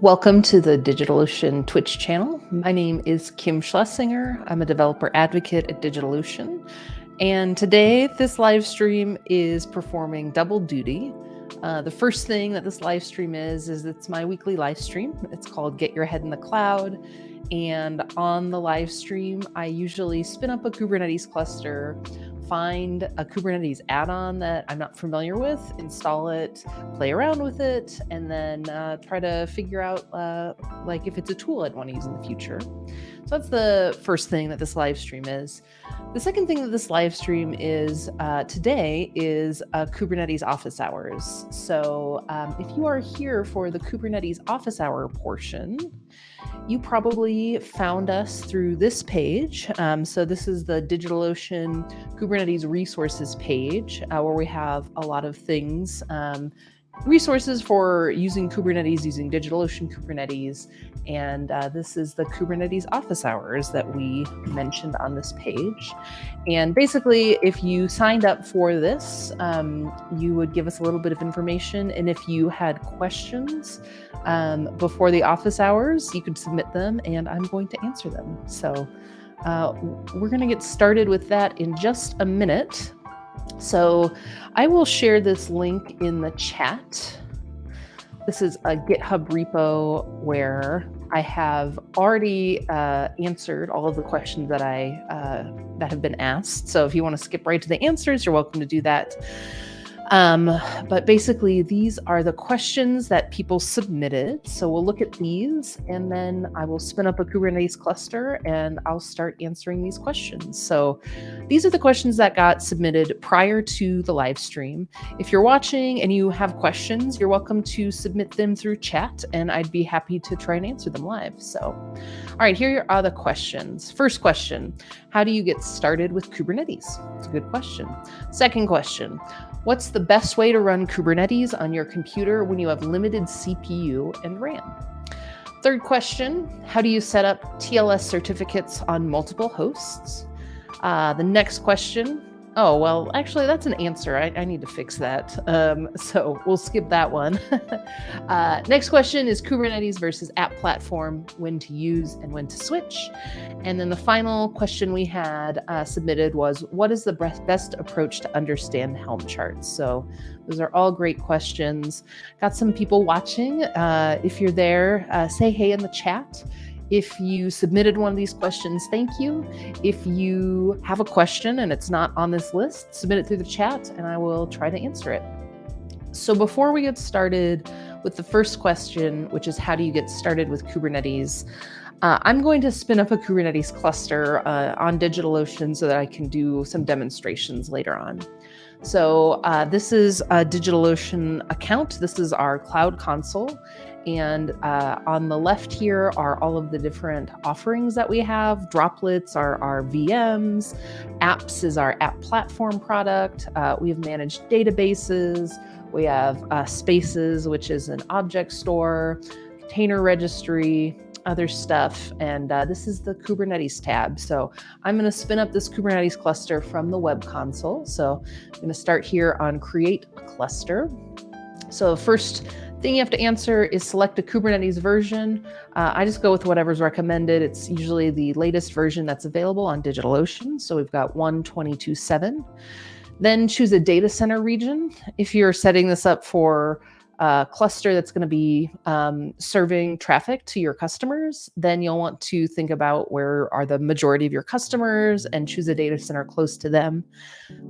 Welcome to the DigitalOcean Twitch channel. My name is Kim Schlesinger. I'm a developer advocate at DigitalOcean. And today, this live stream is performing double duty. The first thing that this live stream is it's my weekly live stream. It's called Get Your Head in the Cloud. And on the live stream, I usually spin up a Kubernetes cluster, find a Kubernetes add-on that I'm not familiar with, install it, play around with it, and then try to figure out like if it's a tool I'd want to use in the future. So that's the first thing that this live stream is. The second thing that this live stream is today is Kubernetes office hours. So if you are here for the Kubernetes office hour portion, you probably found us through this page. So this is the DigitalOcean Kubernetes resources page where we have a lot of things, resources for using Kubernetes, using DigitalOcean Kubernetes. And this is the Kubernetes office hours that we mentioned on this page. And basically, if you signed up for this, you would give us a little bit of information. And if you had questions before the office hours, you could submit them and I'm going to answer them. So we're going to get started with that in just a minute. So I will share this link in the chat. This is a GitHub repo where I have already answered all of the questions that that have been asked. So if you want to skip right to the answers, you're welcome to do that. But basically, these are the questions that people submitted. So we'll look at these, and then I will spin up a Kubernetes cluster, and I'll start answering these questions. So these are the questions that got submitted prior to the live stream. If you're watching and you have questions, you're welcome to submit them through chat, and I'd be happy to try and answer them live. So, all right, here are the questions. First question, how do you get started with Kubernetes? It's a good question. Second question, what's the best way to run Kubernetes on your computer when you have limited CPU and RAM? Third question, how do you set up TLS certificates on multiple hosts? The next question, oh, well, actually, that's an answer. I need to fix that. So we'll skip that one. Next question is Kubernetes versus app platform, when to use and when to switch. And then the final question we had submitted was, what is the best approach to understand Helm charts? So those are all great questions. Got some people watching. If you're there, say hey in the chat. If you submitted one of these questions, thank you. If you have a question and it's not on this list, submit it through the chat and I will try to answer it. So before we get started with the first question, which is how do you get started with Kubernetes, I'm going to spin up a Kubernetes cluster on DigitalOcean so that I can do some demonstrations later on. So this is a DigitalOcean account. This is our cloud console. And on the left here are all of the different offerings that we have. Droplets are our VMs. Apps is our app platform product. We have managed databases. We have Spaces, which is an object store, container registry, other stuff. And this is the Kubernetes tab. So I'm going to spin up this Kubernetes cluster from the web console. So I'm going to start here on create a cluster. So first thing you have to answer is select a Kubernetes version. I just go with whatever's recommended. It's usually the latest version that's available on DigitalOcean. So we've got 1.22.7. Then choose a data center region. If you're setting this up for a cluster that's going to be serving traffic to your customers, then you'll want to think about where are the majority of your customers and choose a data center close to them.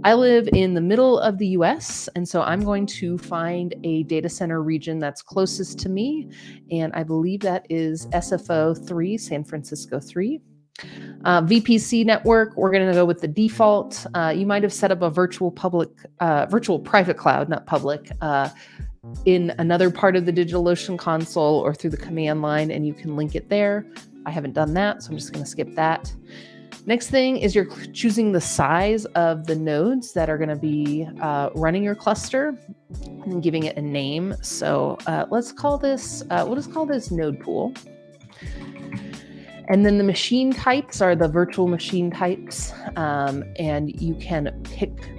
I live in the middle of the US, and so I'm going to find a data center region that's closest to me, and I believe that is SFO 3, San Francisco 3. VPC network, we're going to go with the default. You might have set up a virtual private cloud, not public, in another part of the DigitalOcean console or through the command line, and you can link it there. I haven't done that, so I'm just going to skip that. Next thing is you're choosing the size of the nodes that are going to be running your cluster and giving it a name. So let's call this, we'll just call this node pool. And then the machine types are the virtual machine types, and you can pick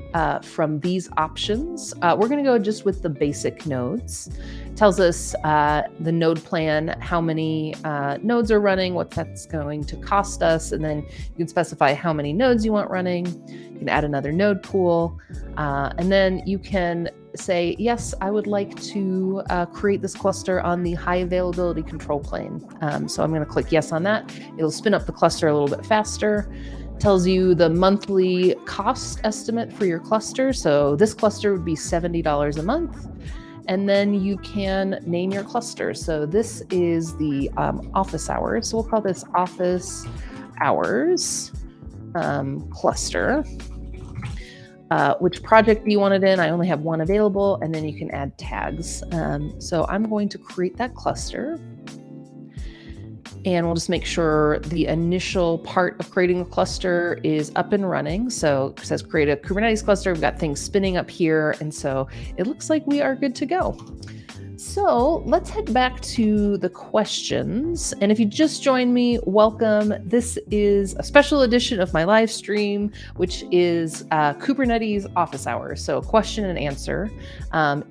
from these options. We're going to go just with the basic nodes. tells us the node plan, how many nodes are running, what that's going to cost us, and then you can specify how many nodes you want running. You can add another node pool, and then you can say, yes, I would like to create this cluster on the high availability control plane. So I'm going to click yes on that. It'll spin up the cluster a little bit faster. Tells you the monthly cost estimate for your cluster. So this cluster would be $70 a month. And then you can name your cluster. So this is the office hours. So we'll call this office hours cluster. Which project do you want it in? I only have one available, and then you can add tags. So I'm going to create that cluster. And we'll just make sure the initial part of creating the cluster is up and running. So it says create a Kubernetes cluster. We've got things spinning up here. And so it looks like we are good to go. So let's head back to the questions. And if you just joined me, welcome. This is a special edition of my live stream, which is Kubernetes office hours. So question and answer.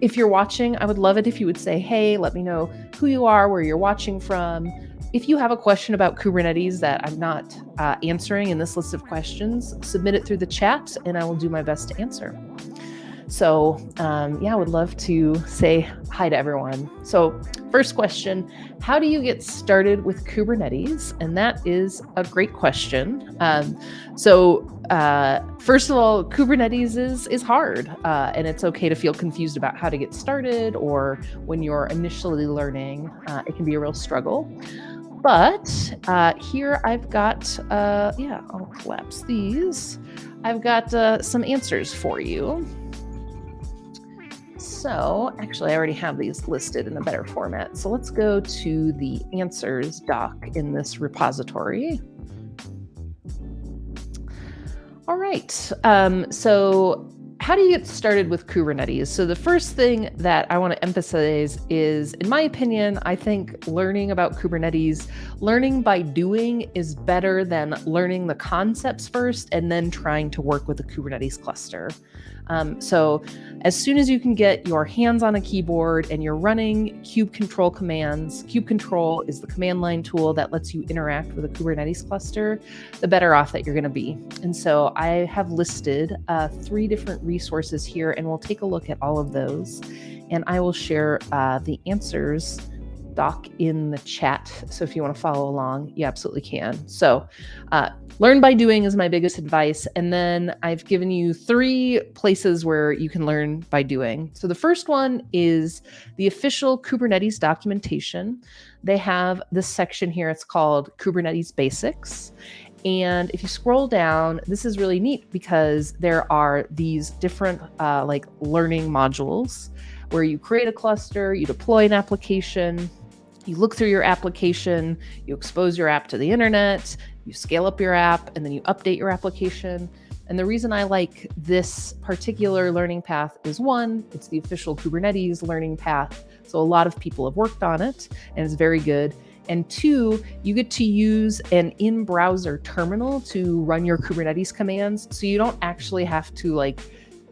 If you're watching, I would love it if you would say, hey, let me know who you are, where you're watching from. If you have a question about Kubernetes that I'm not answering in this list of questions, submit it through the chat and I will do my best to answer. So yeah, I would love to say hi to everyone. So first question, how do you get started with Kubernetes? And that is a great question. First of all, Kubernetes is hard, and it's okay to feel confused about how to get started, or when you're initially learning, it can be a real struggle. But here I've got, I'll collapse these. I've got some answers for you. So actually, I already have these listed in a better format. So let's go to the answers doc in this repository. All right. So how do you get started with Kubernetes? So the first thing that I want to emphasize is, in my opinion, I think learning about Kubernetes, learning by doing is better than learning the concepts first and then trying to work with a Kubernetes cluster. So as soon as you can get your hands on a keyboard and you're running kube control commands, kube control is the command line tool that lets you interact with a Kubernetes cluster, the better off that you're going to be. And so I have listed 3 different resources here, and we'll take a look at all of those. And I will share the answers doc in the chat. So if you want to follow along, you absolutely can. So learn by doing is my biggest advice. And then I've given you 3 places where you can learn by doing. So the first one is the official Kubernetes documentation. They have this section here. It's called Kubernetes Basics. And if you scroll down, this is really neat because there are these different learning modules where you create a cluster, you deploy an application, you look through your application, you expose your app to the internet, you scale up your app, and then you update your application. And the reason I like this particular learning path is, 1, it's the official Kubernetes learning path. So a lot of people have worked on it and it's very good. And 2, you get to use an in-browser terminal to run your Kubernetes commands. So you don't actually have to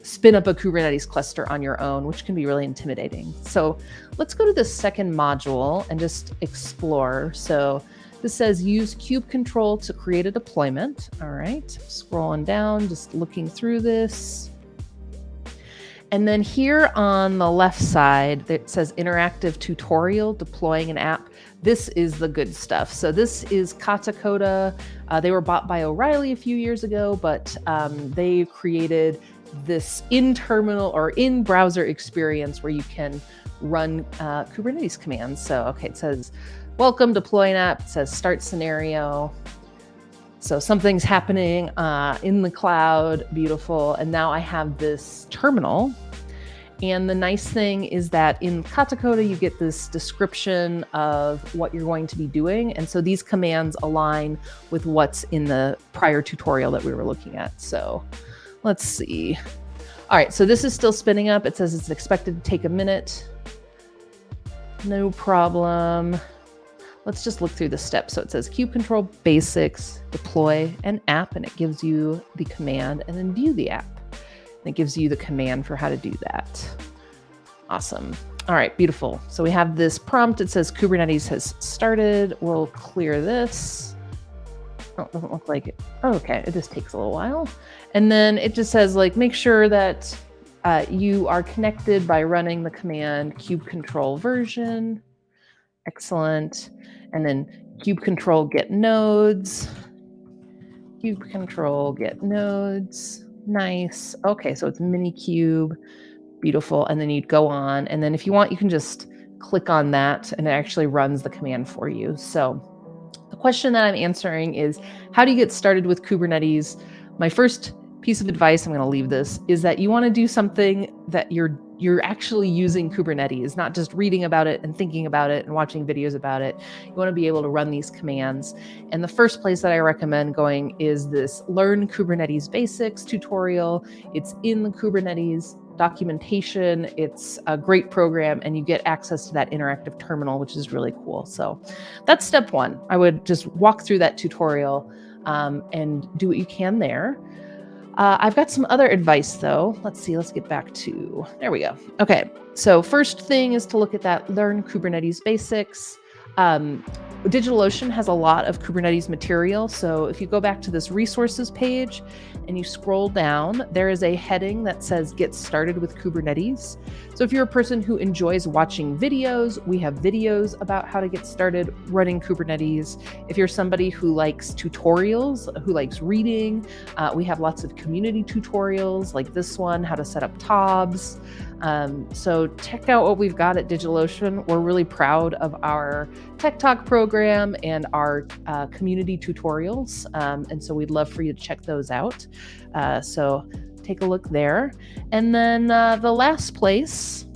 spin up a Kubernetes cluster on your own, which can be really intimidating. So let's go to the second module and just explore. So this says use kube control to create a deployment. All right, scrolling down, just looking through this. And then here on the left side, it says interactive tutorial, deploying an app. This is the good stuff. So this is Katacoda. They were bought by O'Reilly a few years ago, but they created this in-terminal or in-browser experience where you can run Kubernetes commands. So, okay, it says, welcome, deploy an app. It says start scenario. So something's happening in the cloud, beautiful. And now I have this terminal. And the nice thing is that in Katacoda, you get this description of what you're going to be doing. And so these commands align with what's in the prior tutorial that we were looking at. So let's see. All right, so this is still spinning up. It says it's expected to take a minute. No problem. Let's just look through the steps. So it says kube control basics, deploy an app, and it gives you the command, and then view the app. And it gives you the command for how to do that. Awesome. All right, beautiful. So we have this prompt. It says Kubernetes has started. We'll clear this. Oh, it doesn't look like it. Oh, okay, it just takes a little while. And then it just says, like, make sure that you are connected by running the command kube control version. Excellent. And then kube control get nodes. Kube control get nodes. Nice. Okay, so it's minikube. Beautiful. And then you'd go on. And then if you want, you can just click on that and it actually runs the command for you. So the question that I'm answering is, how do you get started with Kubernetes? My first piece of advice, I'm going to leave this, is that you want to do something that you're actually using Kubernetes, not just reading about it and thinking about it and watching videos about it. You want to be able to run these commands. And the first place that I recommend going is this Learn Kubernetes Basics tutorial. It's in the Kubernetes documentation. It's a great program and you get access to that interactive terminal, which is really cool. So that's step one. I would just walk through that tutorial and do what you can there. I've got some other advice though. Let's see, let's get back to, there we go. Okay, so first thing is to look at that Learn Kubernetes Basics. DigitalOcean has a lot of Kubernetes material. So if you go back to this resources page and you scroll down, there is a heading that says Get Started with Kubernetes. So if you're a person who enjoys watching videos, we have videos about how to get started running Kubernetes. If you're somebody who likes tutorials, who likes reading, we have lots of community tutorials like this one, how to set up TOBs. So check out what we've got at DigitalOcean. We're really proud of our Tech Talk program and our community tutorials. And so we'd love for you to check those out. So take a look there. And then the last place.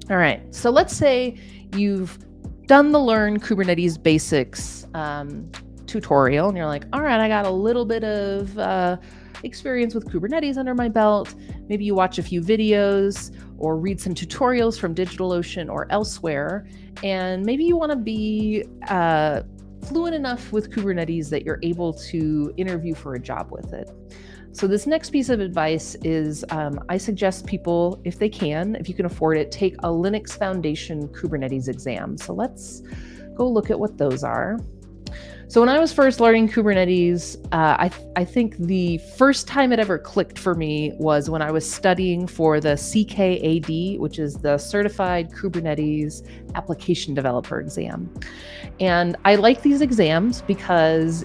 All right. So let's say you've done the Learn Kubernetes Basics tutorial and you're like, all right, I got a little bit of experience with Kubernetes under my belt. Maybe you watch a few videos or read some tutorials from DigitalOcean or elsewhere, and maybe you want to be fluent enough with Kubernetes that you're able to interview for a job with it. So this next piece of advice is I suggest people, if they can, if you can afford it, take a Linux Foundation Kubernetes exam. So let's go look at what those are. So when I was first learning Kubernetes, I think the first time it ever clicked for me was when I was studying for the CKAD, which is the Certified Kubernetes Application Developer exam. And I like these exams because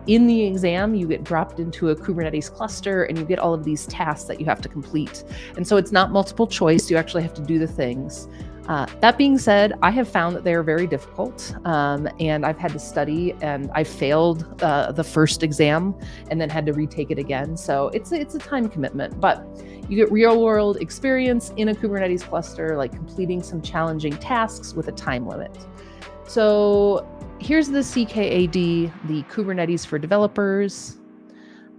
in the exam, you get dropped into a Kubernetes cluster and you get all of these tasks that you have to complete. And so it's not multiple choice, you actually have to do the things. That being said, I have found that they are very difficult, and I've had to study, and I failed the first exam and then had to retake it again. So it's a time commitment, but you get real world experience in a Kubernetes cluster, like completing some challenging tasks with a time limit. So here's the CKAD, the Kubernetes for Developers.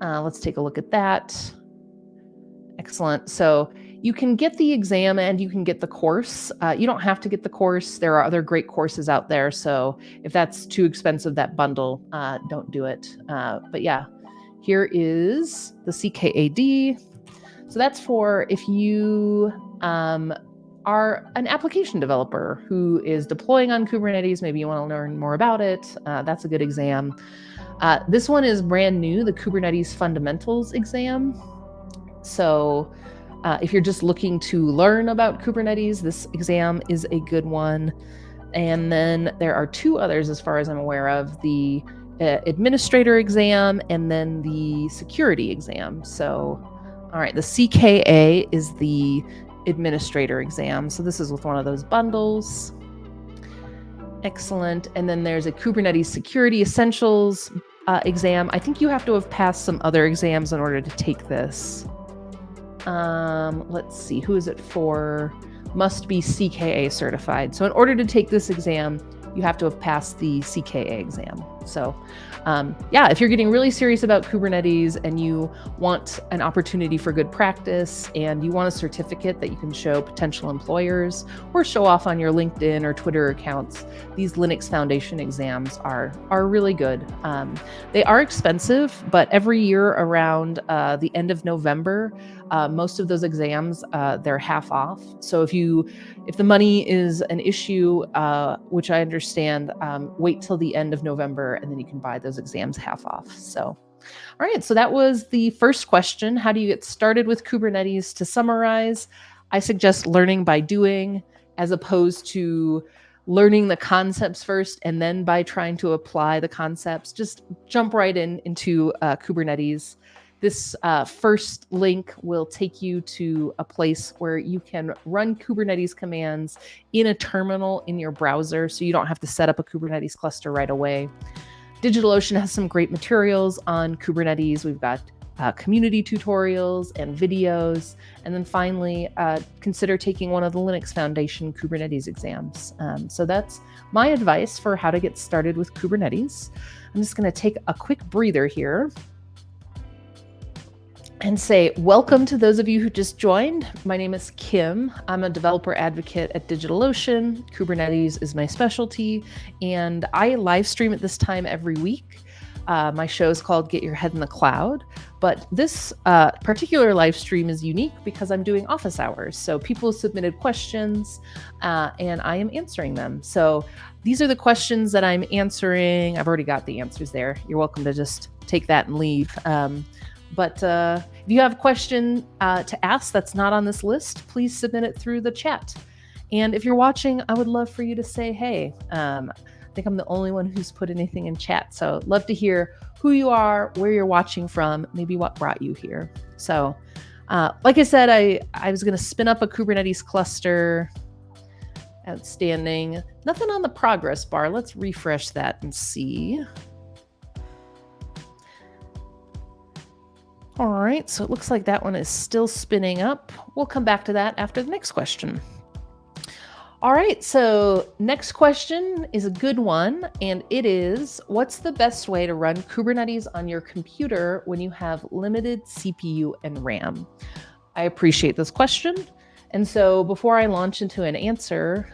Let's take a look at that. Excellent. So you can get the exam and you can get the course. You don't have to get the course. There are other great courses out there. So if that's too expensive, that bundle, don't do it. But yeah, here is the CKAD. So that's for if you are an application developer who is deploying on Kubernetes, maybe you want to learn more about it. That's a good exam. This one is brand new, the Kubernetes Fundamentals exam. So if you're just looking to learn about Kubernetes, this exam is a good one. And then there are two others as far as I'm aware of, the administrator exam and then the security exam. So, all right, the CKA is the administrator exam. So this is with one of those bundles. Excellent. And then there's a Kubernetes Security Essentials exam. I think you have to have passed some other exams in order to take this. Let's see, who is it for? Must be CKA certified. So in order to take this exam, you have to have passed the CKA exam. So yeah, if you're getting really serious about Kubernetes and you want an opportunity for good practice and you want a certificate that you can show potential employers or show off on your LinkedIn or Twitter accounts, these Linux Foundation exams are really good. They are expensive, but every year around the end of November, most of those exams, they're half off. So if the money is an issue, which I understand, wait till the end of November and then you can buy those exams half off. So, all right, so that was the first question. How do you get started with Kubernetes? To summarize, I suggest learning by doing as opposed to learning the concepts first and then by trying to apply the concepts. Just jump right into Kubernetes. This first link will take you to a place where you can run Kubernetes commands in a terminal in your browser, so you don't have to set up a Kubernetes cluster right away. DigitalOcean has some great materials on Kubernetes. We've got community tutorials and videos. And then finally, consider taking one of the Linux Foundation Kubernetes exams. So that's my advice for how to get started with Kubernetes. I'm just going to take a quick breather here and say welcome to those of you who just joined. My name is Kim. I'm a developer advocate at DigitalOcean. Kubernetes is my specialty, and I live stream at this time every week. My show is called Get Your Head in the Cloud, but this particular live stream is unique because I'm doing office hours. So people submitted questions and I am answering them. So these are the questions that I'm answering. I've already got the answers there. You're welcome to just take that and leave. But if you have a question to ask that's not on this list, please submit it through the chat. And if you're watching, I would love for you to say, hey, I think I'm the only one who's put anything in chat. So love to hear who you are, where you're watching from, maybe what brought you here. So like I said, I was going to spin up a Kubernetes cluster. Outstanding. Nothing on the progress bar. Let's refresh that and see. All right, so it looks like that one is still spinning up. We'll come back to that after the next question. All right, so next question is a good one, and it is, what's the best way to run Kubernetes on your computer when you have limited CPU and RAM? I appreciate this question. And so before I launch into an answer,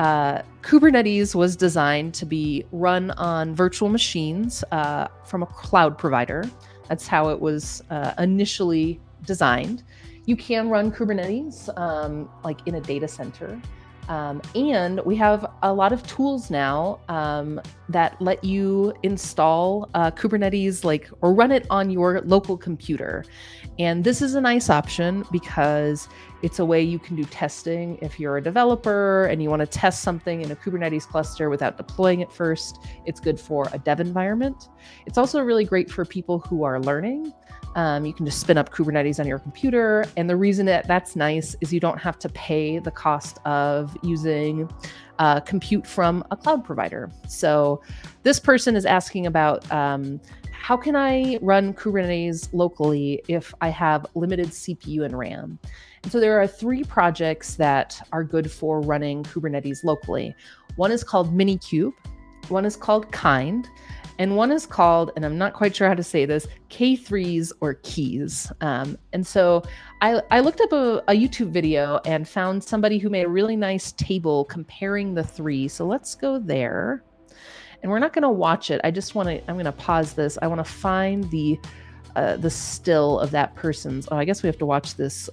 Kubernetes was designed to be run on virtual machines from a cloud provider. That's how it was initially designed. You can run Kubernetes like in a data center. And we have a lot of tools now that let you install Kubernetes or run it on your local computer. And this is a nice option because it's a way you can do testing. If you're a developer and you want to test something in a Kubernetes cluster without deploying it first, it's good for a dev environment. It's also really great for people who are learning. You can just spin up Kubernetes on your computer. And the reason that that's nice is you don't have to pay the cost of using compute from a cloud provider. So this person is asking about how can I run Kubernetes locally if I have limited CPU and RAM? And so there are 3 projects that are good for running Kubernetes locally. One is called minikube, one is called kind, and one is called, and I'm not quite sure how to say this, K3s or keys. And so I looked up a YouTube video and found somebody who made a really nice table comparing the 3. So let's go there. And we're not going to watch it. I'm going to pause this. I want to find the still of that person's. Oh, I guess we have to watch this.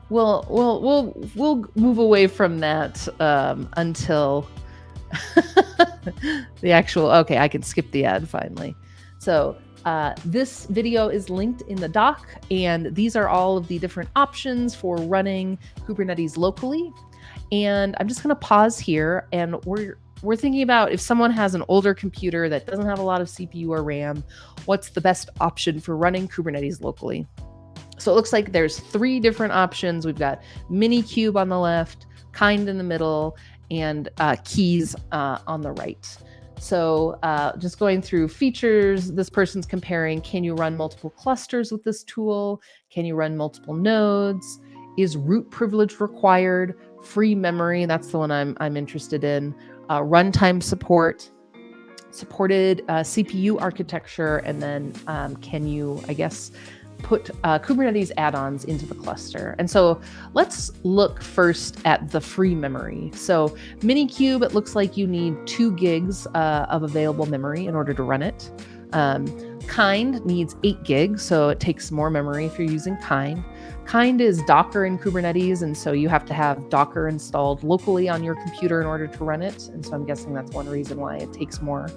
We'll move away from that until the actual. Okay, I can skip the ad finally. So this video is linked in the doc, and these are all of the different options for running Kubernetes locally. And I'm just going to pause here, and we're thinking about if someone has an older computer that doesn't have a lot of CPU or RAM, what's the best option for running Kubernetes locally? So it looks like there's 3 different options. We've got minikube on the left, kind in the middle, and keys on the right. So just going through features, this person's comparing, can you run multiple clusters with this tool? Can you run multiple nodes? Is root privilege required? Free memory, that's the one I'm interested in. Runtime support, supported CPU architecture, and then can you, I guess, put Kubernetes add-ons into the cluster. And so let's look first at the free memory. So minikube, it looks like you need 2 gigs of available memory in order to run it. Kind needs 8 gigs, so it takes more memory if you're using Kind. Kind is Docker in Kubernetes, and so you have to have Docker installed locally on your computer in order to run it. And so I'm guessing that's one reason why it takes more.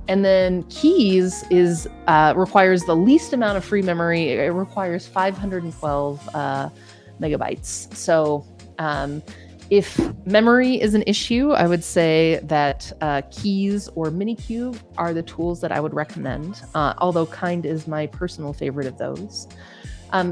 And then keys is requires the least amount of free memory. It requires 512 megabytes. So if memory is an issue, I would say that keys or minikube are the tools that I would recommend, although Kind is my personal favorite of those.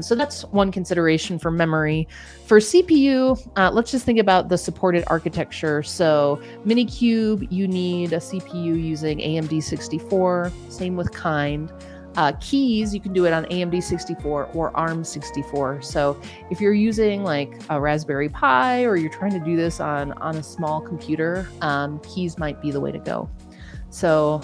So that's one consideration for memory. For CPU, let's just think about the supported architecture. So minikube, you need a CPU using AMD 64, same with Kind. Keys, you can do it on AMD 64 or ARM 64. So if you're using like a Raspberry Pi or you're trying to do this on a small computer, keys might be the way to go. So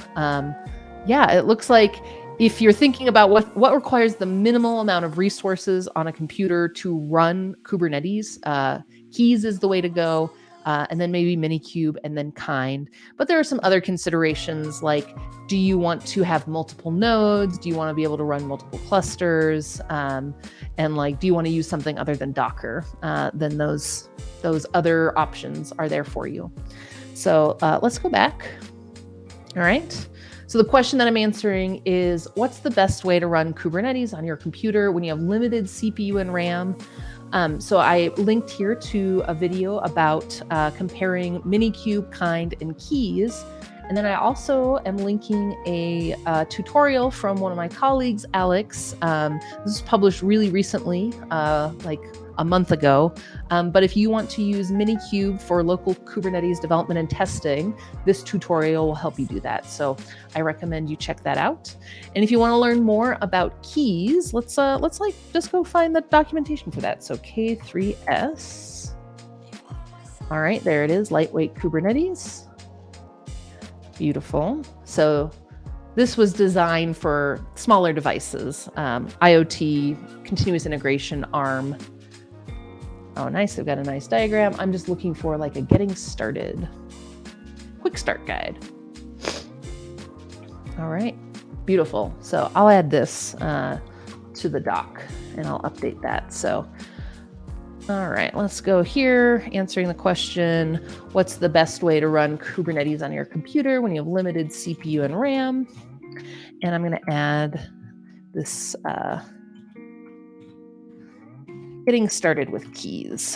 yeah, it looks like if you're thinking about what requires the minimal amount of resources on a computer to run Kubernetes, keys is the way to go, and then maybe minikube and then Kind. But there are some other considerations like, do you want to have multiple nodes? Do you want to be able to run multiple clusters? And like, do you want to use something other than Docker? Then those other options are there for you. So let's go back. All right. So the question that I'm answering is, what's the best way to run Kubernetes on your computer when you have limited CPU and RAM? So I linked here to a video about comparing minikube, Kind, and keys. And then I also am linking a tutorial from one of my colleagues, Alex. This was published really recently, like a month ago. But if you want to use minikube for local Kubernetes development and testing, this tutorial will help you do that. So I recommend you check that out. And if you want to learn more about keys, let's like just go find the documentation for that. So K3S. All right, there it is, lightweight Kubernetes. Beautiful. So this was designed for smaller devices, IoT, continuous integration, ARM. Oh, nice. They've got a nice diagram. I'm just looking for like a getting started quick start guide. All right, beautiful. So I'll add this to the doc and I'll update that. So, all right, let's go here. Answering the question, what's the best way to run Kubernetes on your computer when you have limited CPU and RAM? And I'm going to add this getting started with keys.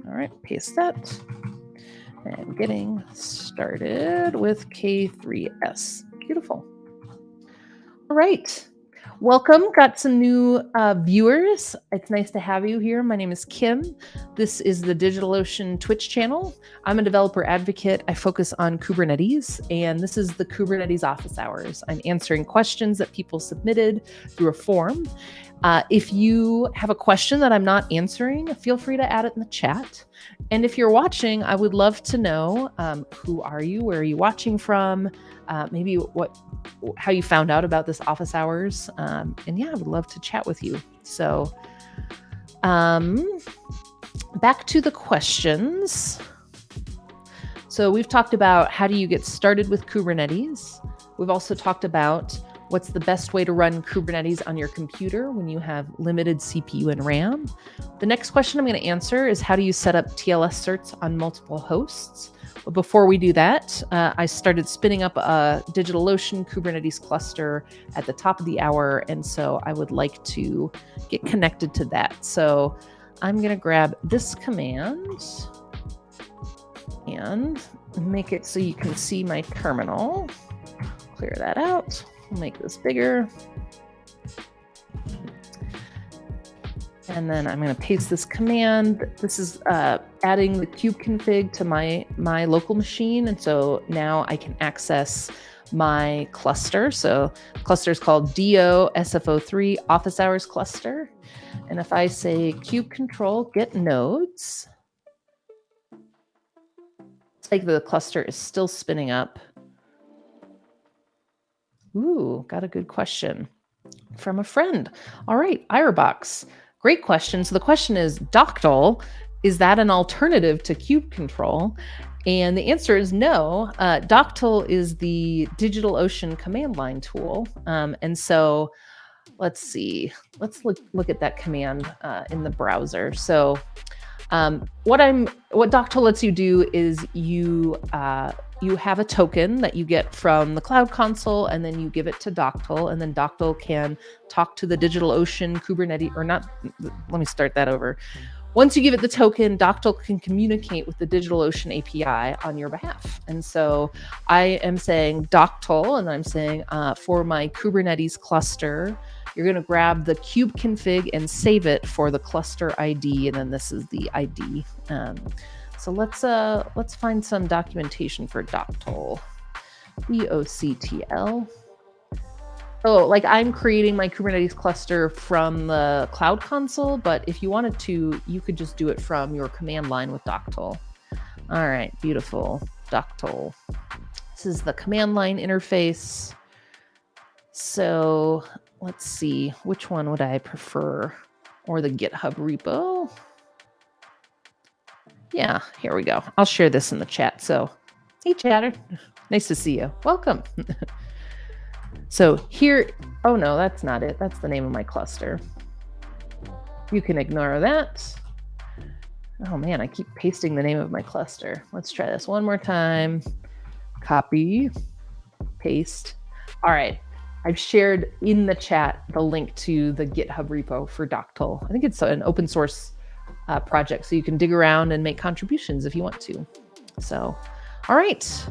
All right, paste that. And getting started with K3S. Beautiful. All right. Welcome. Got some new viewers. It's nice to have you here. My name is Kim. This is the DigitalOcean Twitch channel. I'm a developer advocate. I focus on Kubernetes, and this is the Kubernetes office hours. I'm answering questions that people submitted through a form. If you have a question that I'm not answering, feel free to add it in the chat. And if you're watching, I would love to know who are you, where are you watching from, maybe how you found out about this office hours. And yeah, I would love to chat with you. So back to the questions. So we've talked about how do you get started with Kubernetes. We've also talked about what's the best way to run Kubernetes on your computer when you have limited CPU and RAM. The next question I'm going to answer is how do you set up TLS certs on multiple hosts? But before we do that, I started spinning up a DigitalOcean Kubernetes cluster at the top of the hour, and so I would like to get connected to that. So I'm going to grab this command and make it so you can see my terminal. Clear that out. We'll make this bigger. And then I'm going to paste this command. This is adding the kube config to my local machine. And so now I can access my cluster. So the cluster is called DO-SFO3 office hours cluster. And if I say kube control get nodes, it's like the cluster is still spinning up. Ooh, got a good question from a friend. All right, Irebox. Great question. So the question is, Doctal, is that an alternative to kube control? And the answer is no. Doctal is the DigitalOcean command line tool. And so let's see. Let's look at that command in the browser. So what Doctal lets you do is you have a token that you get from the Cloud Console, and then you give it to Doctal, and then Doctal can talk to the DigitalOcean Kubernetes, or not, let me start that over. Once you give it the token, Doctal can communicate with the DigitalOcean API on your behalf. And so I am saying Doctal, and I'm saying for my Kubernetes cluster, you're going to grab the kube config and save it for the cluster ID, and then this is the ID. So let's find some documentation for Doctal. DOCTL. Oh, like I'm creating my Kubernetes cluster from the Cloud Console, but if you wanted to, you could just do it from your command line with Doctal. All right, beautiful. Doctal. This is the command line interface. So let's see, which one would I prefer? Or the GitHub repo? Yeah, here we go. I'll share this in the chat. So, hey, chatter. Nice to see you. Welcome. So here, oh no, that's not it. That's the name of my cluster. You can ignore that. Oh man, I keep pasting the name of my cluster. Let's try this one more time. Copy, paste. All right. I've shared in the chat the link to the GitHub repo for Doctal. I think it's an open source project, so you can dig around and make contributions if you want to. So, all right.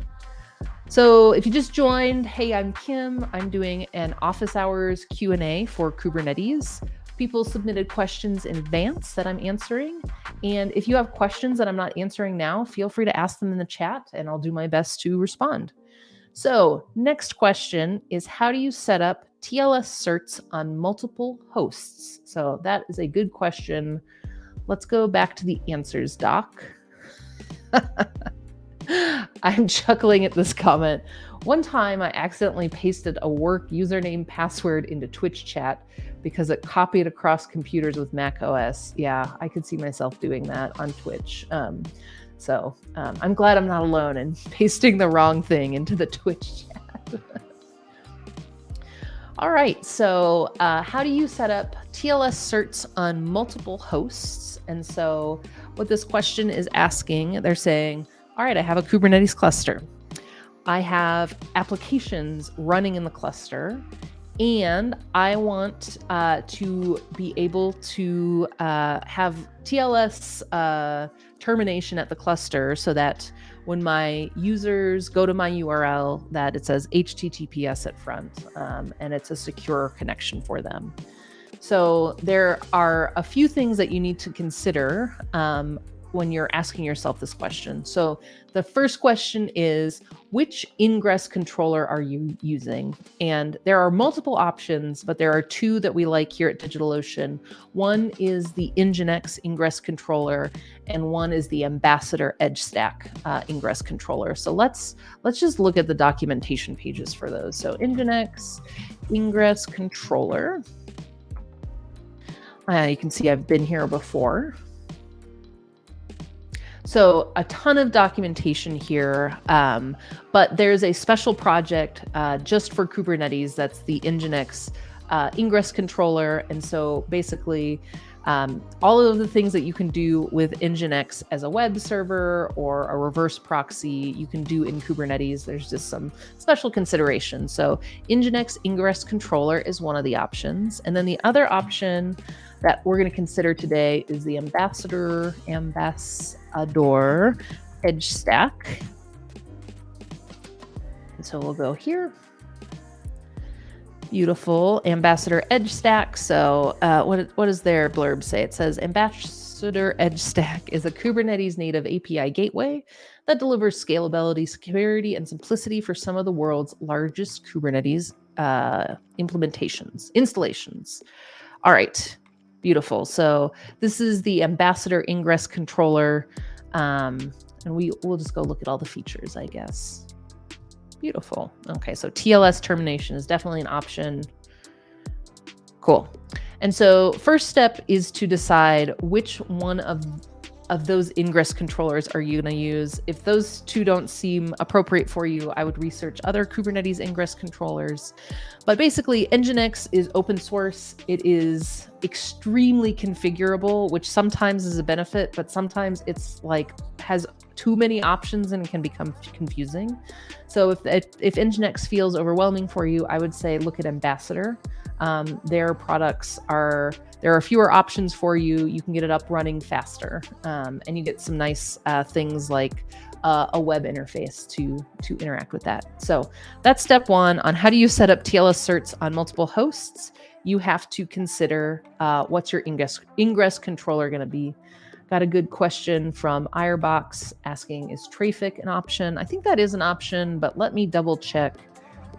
So if you just joined, hey, I'm Kim. I'm doing an office hours Q&A for Kubernetes. People submitted questions in advance that I'm answering. And if you have questions that I'm not answering now, feel free to ask them in the chat and I'll do my best to respond. So next question is, how do you set up TLS certs on multiple hosts? So that is a good question. Let's go back to the answers doc. I'm chuckling at this comment. One time I accidentally pasted a work username password into Twitch chat because it copied across computers with Mac OS. Yeah, I could see myself doing that on Twitch. So I'm glad I'm not alone in pasting the wrong thing into the Twitch chat. All right, so how do you set up TLS certs on multiple hosts? And so what this question is asking, they're saying, all right, I have a Kubernetes cluster. I have applications running in the cluster, and I want to be able to have TLS termination at the cluster so that when my users go to my URL, that it says HTTPS at front, and it's a secure connection for them. So there are a few things that you need to consider when you're asking yourself this question. So the first question is, which ingress controller are you using? And there are multiple options, but there are two that we like here at DigitalOcean. One is the Nginx ingress controller, and one is the Ambassador Edge Stack ingress controller. So let's just look at the documentation pages for those. So Nginx ingress controller. You can see I've been here before. So a ton of documentation here, but there's a special project just for Kubernetes that's the Nginx ingress controller. And so basically all of the things that you can do with Nginx as a web server or a reverse proxy, you can do in Kubernetes. There's just some special considerations. So Nginx ingress controller is one of the options. And then the other option that we're going to consider today is the Ambassador Edge Stack. And so we'll go here. Beautiful Ambassador Edge Stack. So what does their blurb say? It says Ambassador Edge Stack is a Kubernetes native API gateway that delivers scalability, security, and simplicity for some of the world's largest Kubernetes installations. All right, beautiful. So this is the Ambassador ingress controller, and we'll just go look at all the features, I guess. Beautiful. Okay, so TLS termination is definitely an option. Cool. And so first step is to decide which one of those ingress controllers are you going to use. If those two don't seem appropriate for you, I would research other Kubernetes ingress controllers. But basically, Nginx is open source. It is extremely configurable, which sometimes is a benefit, but sometimes it's like has too many options and can become confusing. So if Nginx feels overwhelming for you, I would say look at Ambassador. Their products there are fewer options for you. You can get it up running faster, and you get some nice things like a web interface to interact with that. So that's step one on how do you set up TLS certs on multiple hosts. You have to consider what's your ingress controller going to be. Got a good question from Irebox asking, is Trafic an option? I think that is an option, but let me double check.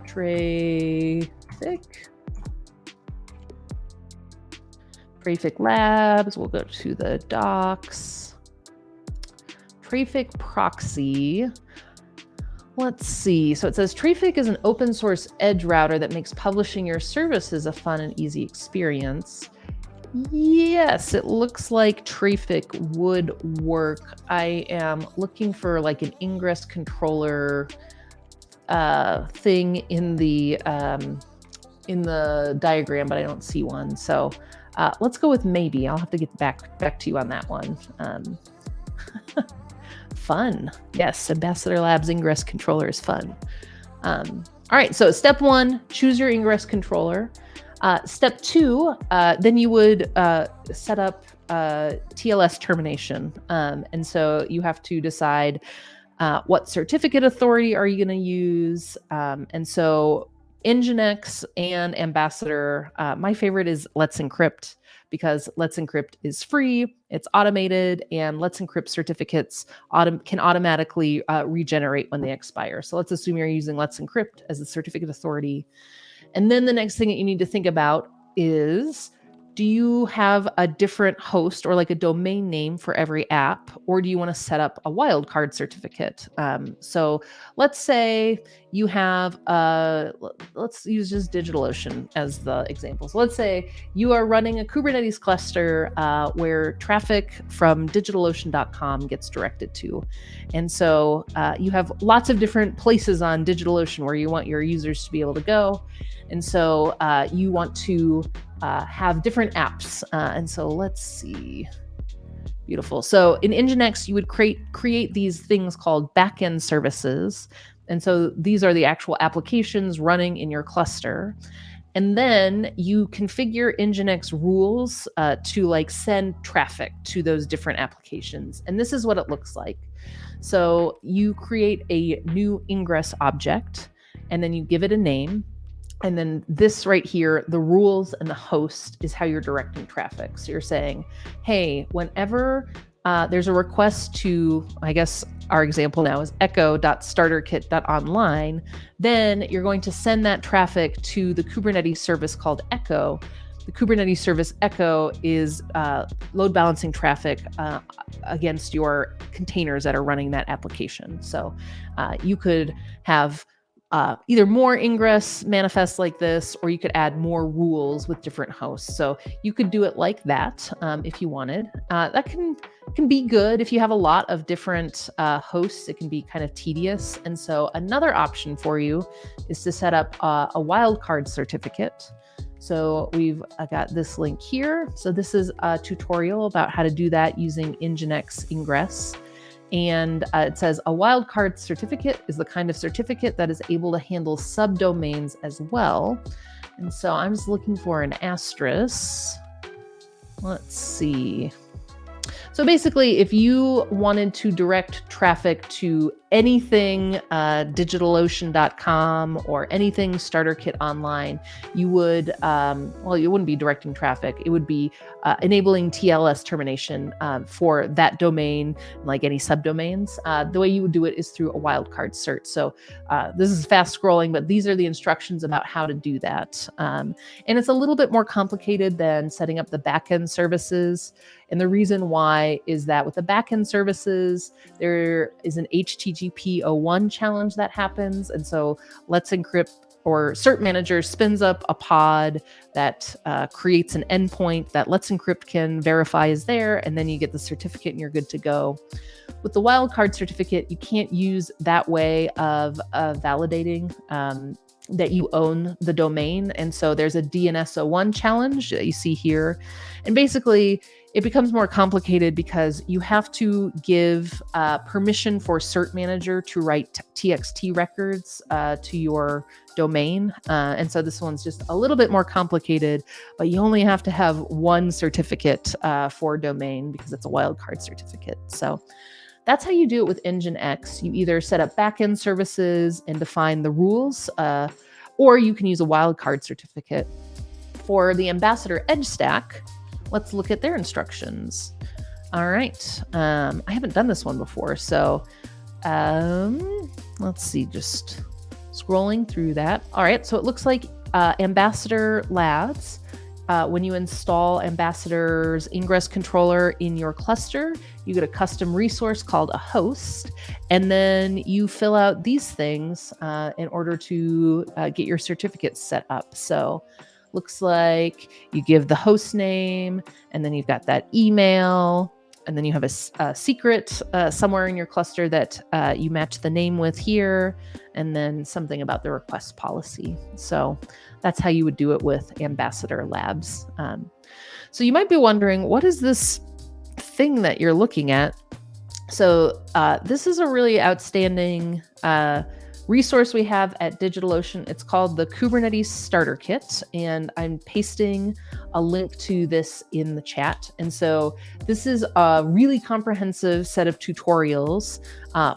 Trafic Labs, we'll go to the docs. Trafic proxy. Let's see. So it says Trafic is an open source edge router that makes publishing your services a fun and easy experience. Yes, it looks like Trafic would work. I am looking for like an ingress controller thing in the diagram, but I don't see one. So let's go with maybe. I'll have to get back to you on that one. Fun. Yes, Ambassador Labs ingress controller is fun. All right, so step one, choose your ingress controller. Step two, then you would set up TLS termination. And so you have to decide what certificate authority are you going to use. And so Nginx and Ambassador, my favorite is Let's Encrypt, because Let's Encrypt is free, it's automated, and Let's Encrypt certificates can automatically regenerate when they expire. So let's assume you're using Let's Encrypt as the certificate authority. And then the next thing that you need to think about is, do you have a different host or like a domain name for every app, or do you want to set up a wildcard certificate? So let's say you have, let's use just DigitalOcean as the example. So let's say you are running a Kubernetes cluster where traffic from DigitalOcean.com gets directed to. And so you have lots of different places on DigitalOcean where you want your users to be able to go. And so you want to have different apps. And so let's see. Beautiful. So in Nginx, you would create these things called backend services. And so these are the actual applications running in your cluster. And then you configure Nginx rules to like send traffic to those different applications. And this is what it looks like. So you create a new ingress object, and then you give it a name. And then this right here, the rules and the host is how you're directing traffic. So you're saying, hey, whenever there's a request to, I guess our example now is echo.starterkit.online, then you're going to send that traffic to the Kubernetes service called Echo. The Kubernetes service Echo is load balancing traffic against your containers that are running that application. So you could have either more ingress manifests like this, or you could add more rules with different hosts. So you could do it like that if you wanted. That can be good. If you have a lot of different hosts, it can be kind of tedious. And so another option for you is to set up a wildcard certificate. So we've got this link here. So this is a tutorial about how to do that using Nginx ingress. And it says a wildcard certificate is the kind of certificate that is able to handle subdomains as well. And so I'm just looking for an asterisk. Let's see. So basically, if you wanted to direct traffic to anything DigitalOcean.com or anything Starter Kit Online, you would, well, you wouldn't be directing traffic. It would be enabling TLS termination for that domain, like any subdomains. The way you would do it is through a wildcard cert. So this is fast scrolling, but these are the instructions about how to do that. And it's a little bit more complicated than setting up the backend services. And the reason why is that with the backend services, there is an HTTP 01 challenge that happens. And so Let's Encrypt or Cert Manager spins up a pod that creates an endpoint that Let's Encrypt can verify is there, and then you get the certificate and you're good to go. With the wildcard certificate, you can't use that way of validating that you own the domain. And so there's a DNS01 challenge that you see here. And basically, it becomes more complicated because you have to give permission for Cert Manager to write TXT records to your domain. And so this one's just a little bit more complicated, but you only have to have one certificate for domain because it's a wildcard certificate. So that's how you do it with Nginx. You either set up backend services and define the rules, or you can use a wildcard certificate. For the Ambassador Edge stack, let's look at their instructions. All right. I haven't done this one before, so let's see, just scrolling through that. All right, so it looks like Ambassador Labs, when you install Ambassador's ingress controller in your cluster, you get a custom resource called a host, and then you fill out these things in order to get your certificates set up. So looks like you give the host name, and then you've got that email, and then you have a secret somewhere in your cluster that you match the name with here, and then something about the request policy. So that's how you would do it with Ambassador Labs. So you might be wondering, what is this thing that you're looking at? So this is a really outstanding resource we have at DigitalOcean. It's called the Kubernetes Starter Kit, and I'm pasting a link to this in the chat. And so this is a really comprehensive set of tutorials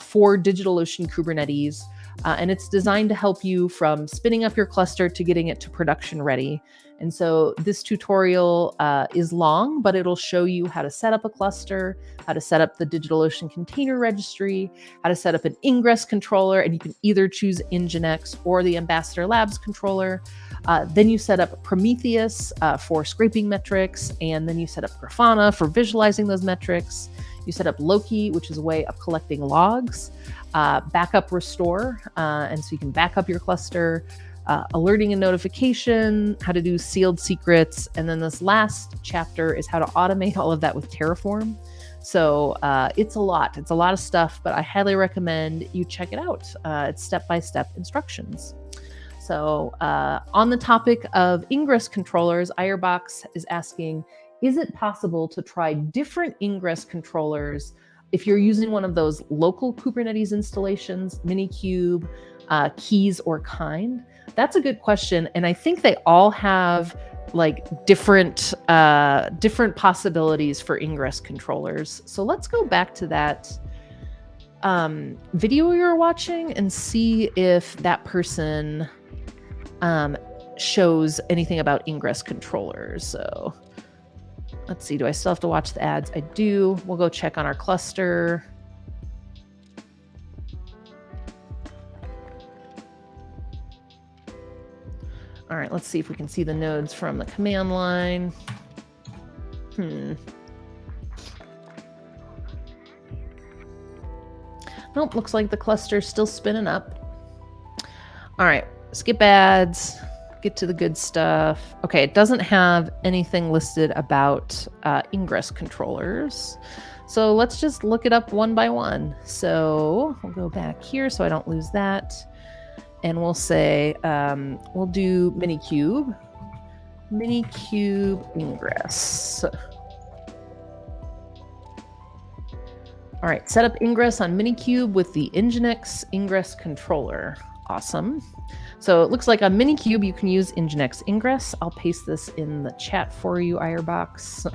for DigitalOcean Kubernetes, and it's designed to help you from spinning up your cluster to getting it to production ready. And so this tutorial is long, but it'll show you how to set up a cluster, how to set up the DigitalOcean container registry, how to set up an ingress controller, and you can either choose Nginx or the Ambassador Labs controller. Then you set up Prometheus for scraping metrics, and then you set up Grafana for visualizing those metrics. You set up Loki, which is a way of collecting logs, backup restore, and so you can back up your cluster, alerting and notification, how to do sealed secrets, and then this last chapter is how to automate all of that with Terraform. So it's a lot. It's a lot of stuff, but I highly recommend you check it out. It's step-by-step instructions. So on the topic of ingress controllers, Irebox is asking, is it possible to try different ingress controllers if you're using one of those local Kubernetes installations, minikube, keys, or kind? That's a good question, and I think they all have like different possibilities for ingress controllers. So let's go back to that video you were watching and see if that person shows anything about ingress controllers. So let's see, do I still have to watch the ads? I do. We'll go check on our cluster. All right, let's see if we can see the nodes from the command line. Nope, looks like the cluster's still spinning up. All right, skip ads, get to the good stuff. Okay, it doesn't have anything listed about ingress controllers. So let's just look it up one by one. So we'll go back here so I don't lose that. And we'll say, we'll do minikube ingress. All right, set up ingress on minikube with the Nginx ingress controller. Awesome. So it looks like on minikube, you can use Nginx ingress. I'll paste this in the chat for you, Irebox.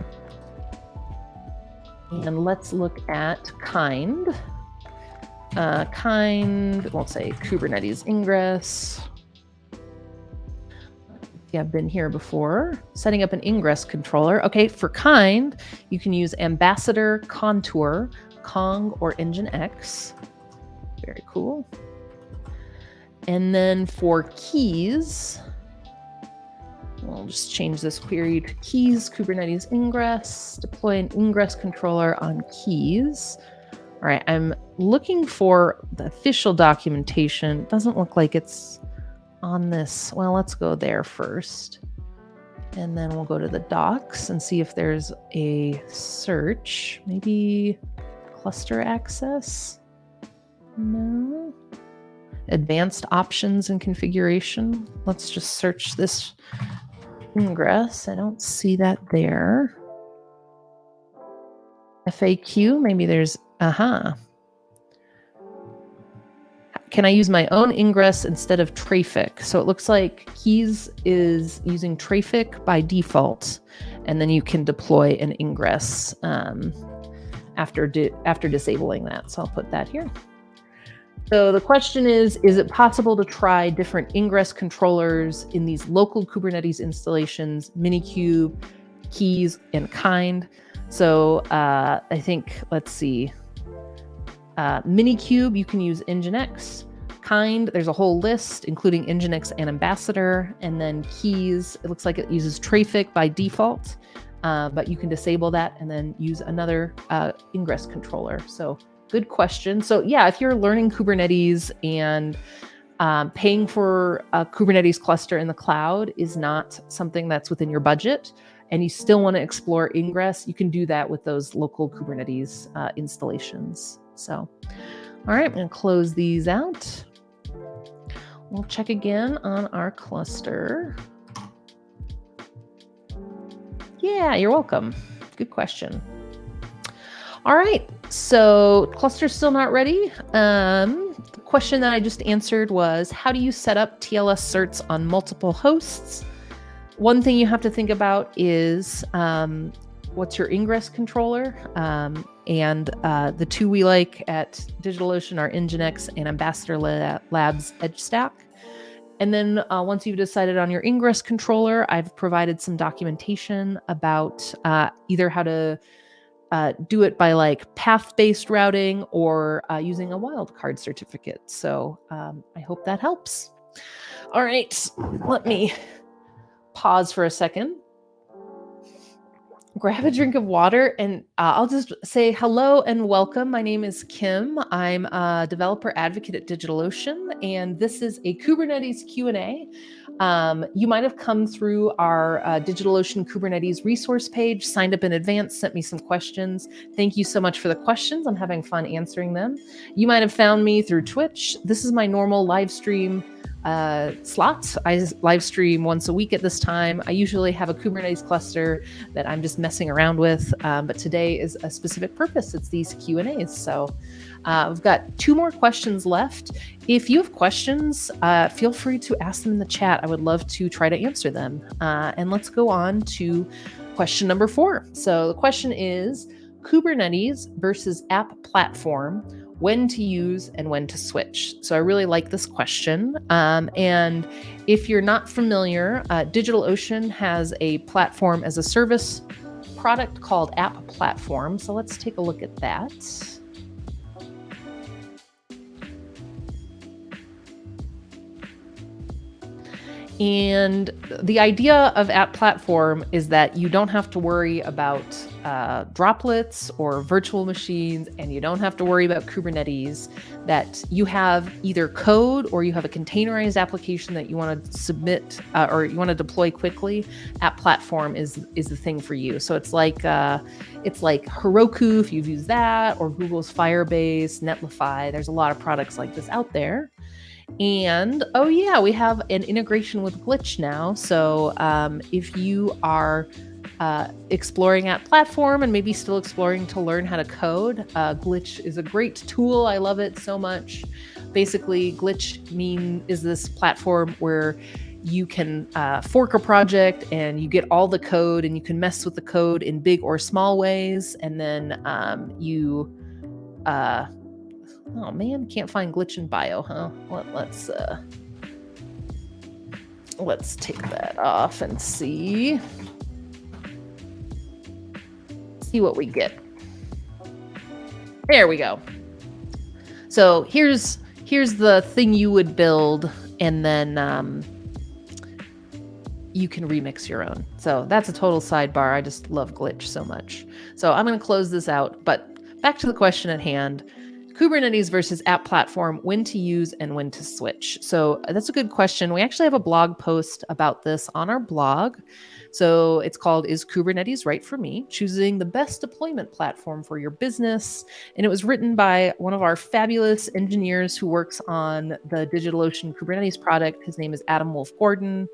And let's look at kind. We'll say Kubernetes ingress. Yeah, I've been here before. Setting up an ingress controller. Okay, for kind, you can use Ambassador, Contour, Kong, or Nginx. Very cool. And then for keys, we'll just change this query to keys, Kubernetes ingress, deploy an ingress controller on keys. All right, I'm looking for the official documentation. It doesn't look like it's on this. Well, let's go there first. And then we'll go to the docs and see if there's a search. Maybe cluster access? No. Advanced options and configuration. Let's just search this ingress. I don't see that there. FAQ, maybe there's, Can I use my own ingress instead of Trafic? So it looks like keys is using Trafic by default, and then you can deploy an ingress after disabling that. So I'll put that here. So the question is it possible to try different ingress controllers in these local Kubernetes installations, minikube, keys, and kind? So I think, let's see, minikube, you can use Nginx. Kind, there's a whole list, including Nginx and Ambassador. And then keys, it looks like it uses Trafic by default, but you can disable that and then use another ingress controller. So good question. So yeah, if you're learning Kubernetes and paying for a Kubernetes cluster in the cloud is not something that's within your budget, and you still want to explore ingress, you can do that with those local Kubernetes installations. So, all right, I'm going to close these out. We'll check again on our cluster. Yeah, you're welcome. Good question. All right, so cluster's still not ready. The question that I just answered was, how do you set up TLS certs on multiple hosts? One thing you have to think about is what's your ingress controller? And the two we like at DigitalOcean are Nginx and Ambassador Labs Edge Stack. And then once you've decided on your ingress controller, I've provided some documentation about either how to do it by like path-based routing or using a wildcard certificate. So I hope that helps. All right, let me pause for a second, grab a drink of water, and I'll just say hello and welcome. My name is Kim. I'm a developer advocate at DigitalOcean, and this is a Kubernetes Q&A. You might have come through our DigitalOcean Kubernetes resource page, signed up in advance, sent me some questions. Thank you so much for the questions. I'm having fun answering them. You might have found me through Twitch. This is my normal live stream slots. I live stream once a week at this time. I usually have a Kubernetes cluster that I'm just messing around with, but today is a specific purpose. It's these Q&As. So we've got 2 more questions left. If you have questions, feel free to ask them in the chat. I would love to try to answer them. And let's go on to question number 4. So the question is, Kubernetes versus app platform, when to use and when to switch. So I really like this question. And if you're not familiar, DigitalOcean has a platform as a service product called App Platform. So let's take a look at that. And the idea of App Platform is that you don't have to worry about droplets or virtual machines, and you don't have to worry about Kubernetes, that you have either code or you have a containerized application that you want to submit or you want to deploy quickly. App Platform is the thing for you. So it's like Heroku, if you've used that, or Google's Firebase, Netlify. There's a lot of products like this out there. And oh yeah, we have an integration with Glitch now. So if you are exploring App Platform and maybe still exploring to learn how to code, Glitch is a great tool. I love it so much. Basically, Glitch is this platform where you can fork a project and you get all the code, and you can mess with the code in big or small ways. And then oh man, can't find glitch in bio, huh? Let's take that off and see what we get. There we go. So here's the thing you would build, and then you can remix your own. So that's a total sidebar. I just love glitch so much. So I'm going to close this out, but back to the question at hand. Kubernetes versus app platform, when to use and when to switch. So that's a good question. We actually have a blog post about this on our blog. So it's called, Is Kubernetes Right for Me? Choosing the best deployment platform for your business. And it was written by one of our fabulous engineers who works on the DigitalOcean Kubernetes product. His name is Adam Wolf-Gordon.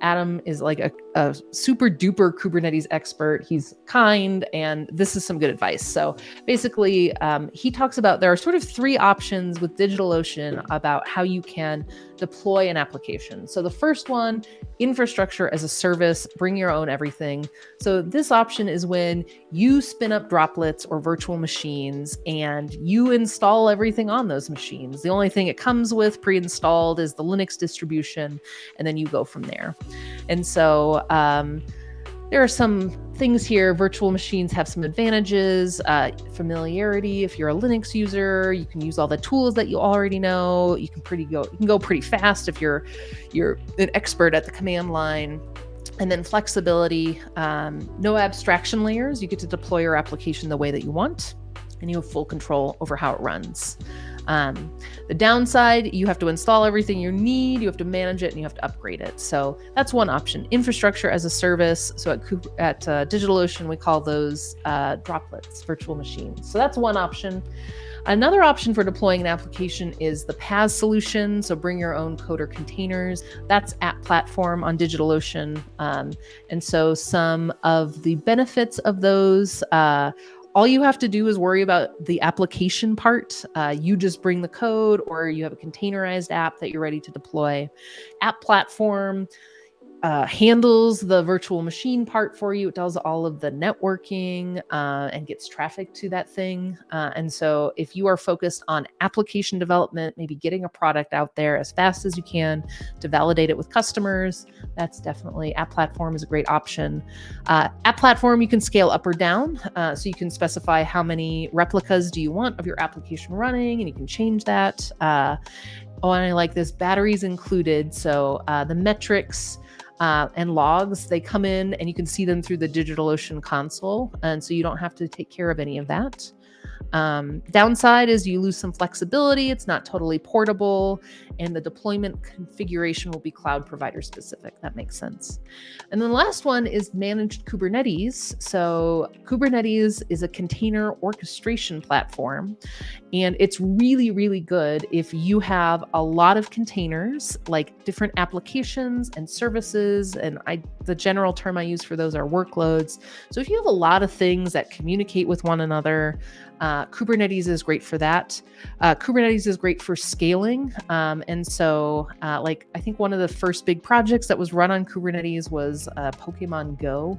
Adam is like a super duper Kubernetes expert. He's kind, and this is some good advice. So basically, he talks about there are sort of three options with DigitalOcean about how you can deploy an application. So the first one, infrastructure as a service, bring your own everything. So this option is when you spin up droplets or virtual machines and you install everything on those machines. The only thing it comes with pre-installed is the Linux distribution, and then you go from there. And so there are some things here. Virtual machines have some advantages, familiarity. If you're a Linux user, you can use all the tools that you already know. You can go pretty fast if you're an expert at the command line. And then flexibility, no abstraction layers. You get to deploy your application the way that you want, and you have full control over how it runs. The downside, you have to install everything you need, you have to manage it, and you have to upgrade it. So that's one option. Infrastructure as a service. So at DigitalOcean, we call those droplets, virtual machines. So that's one option. Another option for deploying an application is the PaaS solution. So bring your own code or containers. That's app platform on DigitalOcean. And so some of the benefits of those, all you have to do is worry about the application part. You just bring the code, or you have a containerized app that you're ready to deploy. App platform handles the virtual machine part for you. It does all of the networking and gets traffic to that thing. And so if you are focused on application development, maybe getting a product out there as fast as you can to validate it with customers, that's definitely app platform is a great option. App platform, you can scale up or down. So you can specify how many replicas do you want of your application running, and you can change that. And I like this, batteries included. So the metrics and logs, they come in and you can see them through the DigitalOcean console. And so you don't have to take care of any of that. Downside is you lose some flexibility. It's not totally portable, and the deployment configuration will be cloud provider specific. That makes sense. And then the last one is managed Kubernetes. So Kubernetes is a container orchestration platform, and it's really, really good if you have a lot of containers, like different applications and services. And the general term I use for those are workloads. So if you have a lot of things that communicate with one another, Kubernetes is great for that. Kubernetes is great for scaling. And so I think one of the first big projects that was run on Kubernetes was Pokemon Go,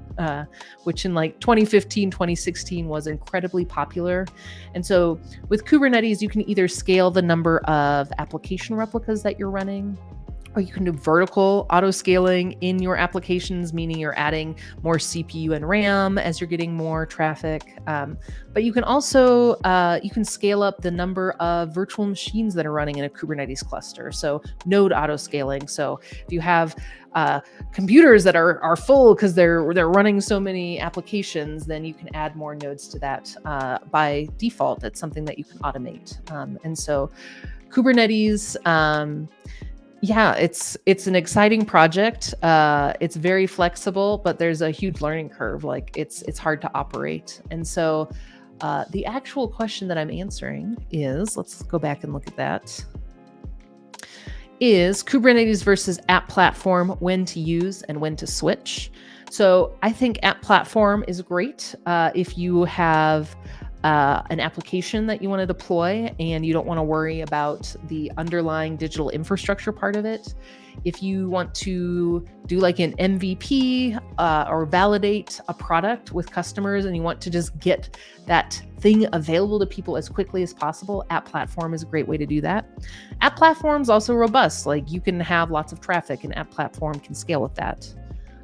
which in like 2015, 2016 was incredibly popular. And so with Kubernetes, you can either scale the number of application replicas that you're running, or you can do vertical auto scaling in your applications, meaning you're adding more CPU and RAM as you're getting more traffic. But you can also, you can scale up the number of virtual machines that are running in a Kubernetes cluster. So node auto scaling. So if you have computers that are full because they're running so many applications, then you can add more nodes to that by default. That's something that you can automate. And so Kubernetes, yeah, it's an exciting project. It's very flexible, but there's a huge learning curve. Like it's hard to operate. And so the actual question that I'm answering is, let's go back and look at that, is Kubernetes versus app platform, when to use and when to switch. So I think app platform is great if you have an application that you want to deploy and you don't want to worry about the underlying digital infrastructure part of it, if you want to do like an MVP or validate a product with customers and you want to just get that thing available to people as quickly as possible, App Platform is a great way to do that. App Platform is also robust. Like you can have lots of traffic and App Platform can scale with that.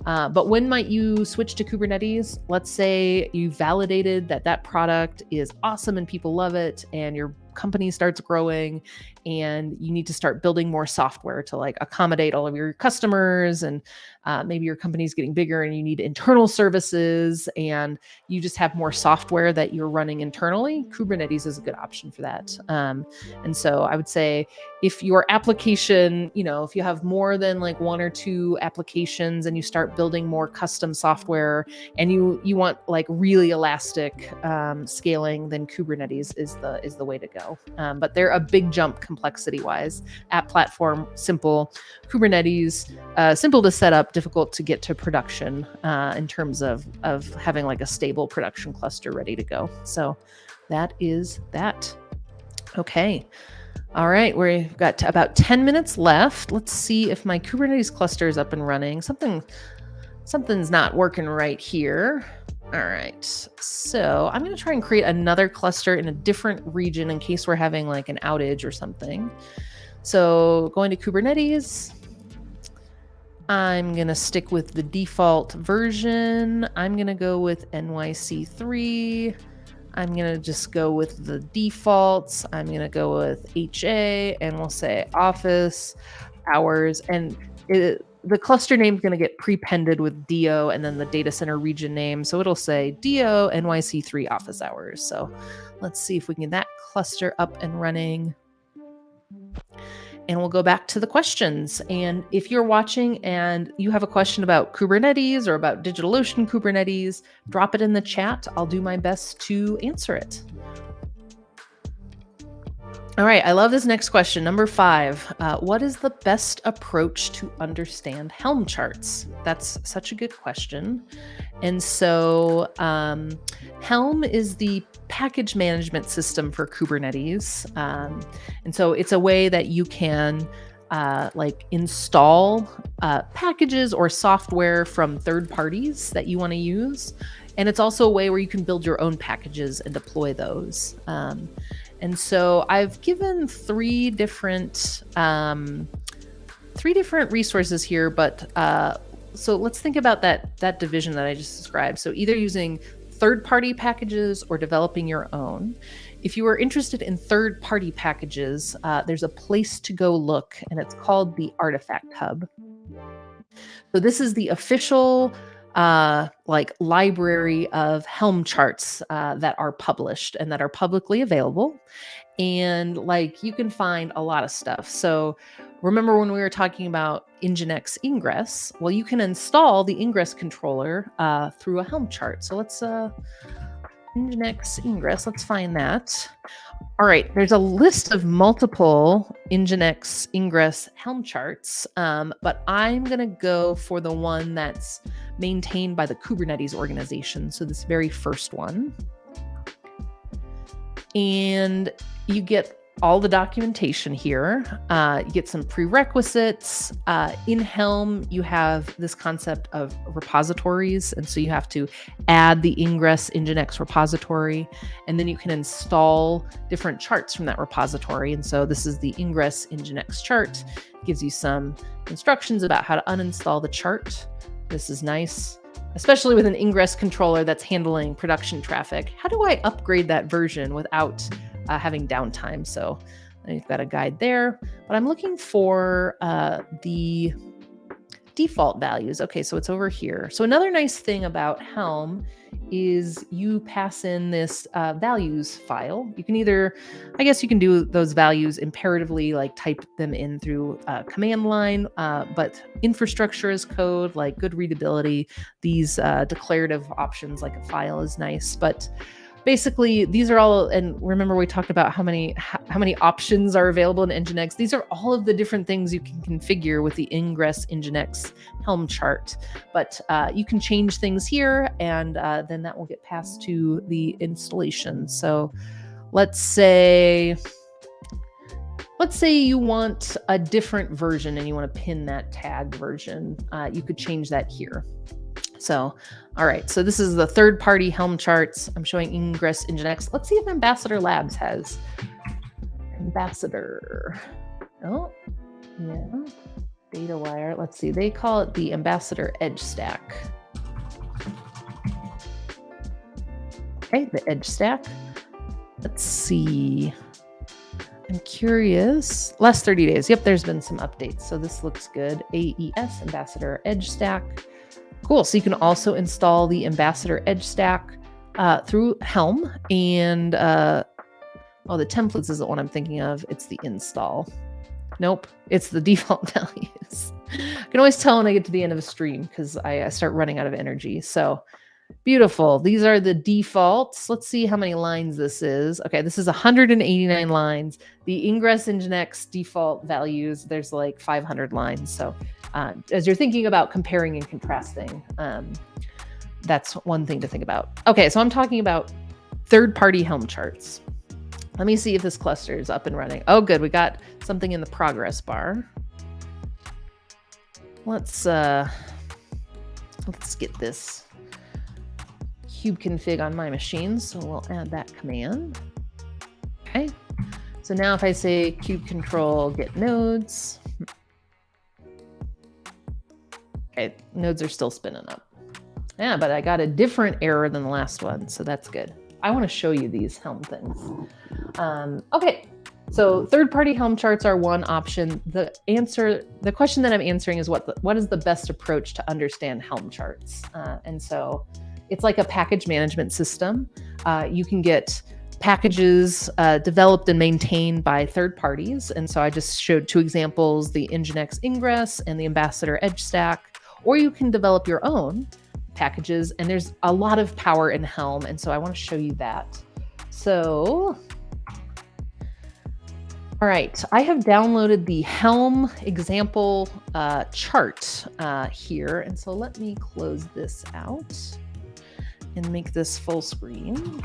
But when might you switch to Kubernetes? Let's say you validated that that product is awesome and people love it and your company starts growing and you need to start building more software to like accommodate all of your customers, and maybe your company's getting bigger and you need internal services and you just have more software that you're running internally. Kubernetes is a good option for that. And so I would say if your application, if you have more than like one or two applications and you start building more custom software and you want like really elastic scaling, then Kubernetes is the way to go. But they're a big jump complexity wise. App Platform, simple. Kubernetes, simple to set up, difficult to get to production in terms of having like a stable production cluster ready to go. So that is that. Okay. All right, we've got about 10 minutes left. Let's see if my Kubernetes cluster is up and running. Something's not working right here. All right, so I'm going to try and create another cluster in a different region in case we're having like an outage or something. So going to Kubernetes, I'm going to stick with the default version. I'm going to go with NYC3. I'm going to just go with the defaults. I'm going to go with HA and we'll say office hours. And the cluster name is going to get prepended with DO and then the data center region name. So it'll say DO NYC3 office hours. So let's see if we can get that cluster up and running. And we'll go back to the questions. And if you're watching and you have a question about Kubernetes or about DigitalOcean Kubernetes, drop it in the chat. I'll do my best to answer it. All right, I love this next question. Number 5, what is the best approach to understand Helm charts? That's such a good question. And so Helm is the package management system for Kubernetes. And so it's a way that you can like install packages or software from third parties that you want to use. And it's also a way where you can build your own packages and deploy those. And so I've given three different resources here, but so let's think about that division that I just described. So either using third-party packages or developing your own. If you are interested in third-party packages, there's a place to go look, and it's called the Artifact Hub. So this is the official like library of Helm charts that are published and that are publicly available. And like you can find a lot of stuff. So remember when we were talking about Nginx ingress? Well, you can install the ingress controller through a Helm chart. So let's Nginx ingress, let's find that. All right, there's a list of multiple Nginx ingress Helm charts, but I'm going to go for the one that's maintained by the Kubernetes organization. So this very first one. And you get all the documentation here. You get some prerequisites. In Helm, you have this concept of repositories. And so you have to add the ingress Nginx repository, and then you can install different charts from that repository. And so this is the ingress Nginx chart. It gives you some instructions about how to uninstall the chart. This is nice, especially with an ingress controller that's handling production traffic. How do I upgrade that version without having downtime? So you've got a guide there, but I'm looking for the default values. Okay, so it's over here. So another nice thing about Helm is you pass in this values file. You can either, I guess you can do those values imperatively, like type them in through command line, but infrastructure as code, like good readability, these declarative options like a file is nice. But basically these are all, and remember we talked about how many options are available in Nginx. These are all of the different things you can configure with the ingress Nginx Helm chart. But you can change things here, and then that will get passed to the installation. So let's say you want a different version and you want to pin that tag version. You could change that here. So, all right, so this is the third-party Helm charts. I'm showing ingress Nginx. Let's see if Ambassador Labs has Ambassador. Oh, yeah. DataWire. Let's see. They call it the Ambassador Edge Stack. Okay, the Edge Stack. Let's see. I'm curious. Last 30 days. Yep, there's been some updates. So this looks good. AES, Ambassador Edge Stack. Cool. So you can also install the Ambassador Edge Stack through Helm. And the templates isn't what I'm thinking of. It's the install. Nope, it's the default values. I can always tell when I get to the end of a stream because I start running out of energy. So beautiful. These are the defaults. Let's see how many lines this is. Okay, this is 189 lines. The ingress Nginx default values, there's like 500 lines. So as you're thinking about comparing and contrasting, that's one thing to think about. Okay, so I'm talking about third-party Helm charts. Let me see if this cluster is up and running. Oh, good. We got something in the progress bar. Let's get this kubeconfig on my machine. So we'll add that command. Okay. So now if I say kubecontrol get nodes. Okay, nodes are still spinning up. Yeah, but I got a different error than the last one, so that's good. I want to show you these Helm things. Okay, so third-party Helm charts are one option. The question that I'm answering is what is the best approach to understand Helm charts? And so it's like a package management system. You can get packages developed and maintained by third parties. And so I just showed two examples, the Nginx Ingress and the Ambassador Edge Stack, or you can develop your own packages, and there's a lot of power in Helm, and so I want to show you that. So, all right, I have downloaded the Helm example chart here, and so let me close this out and make this full screen.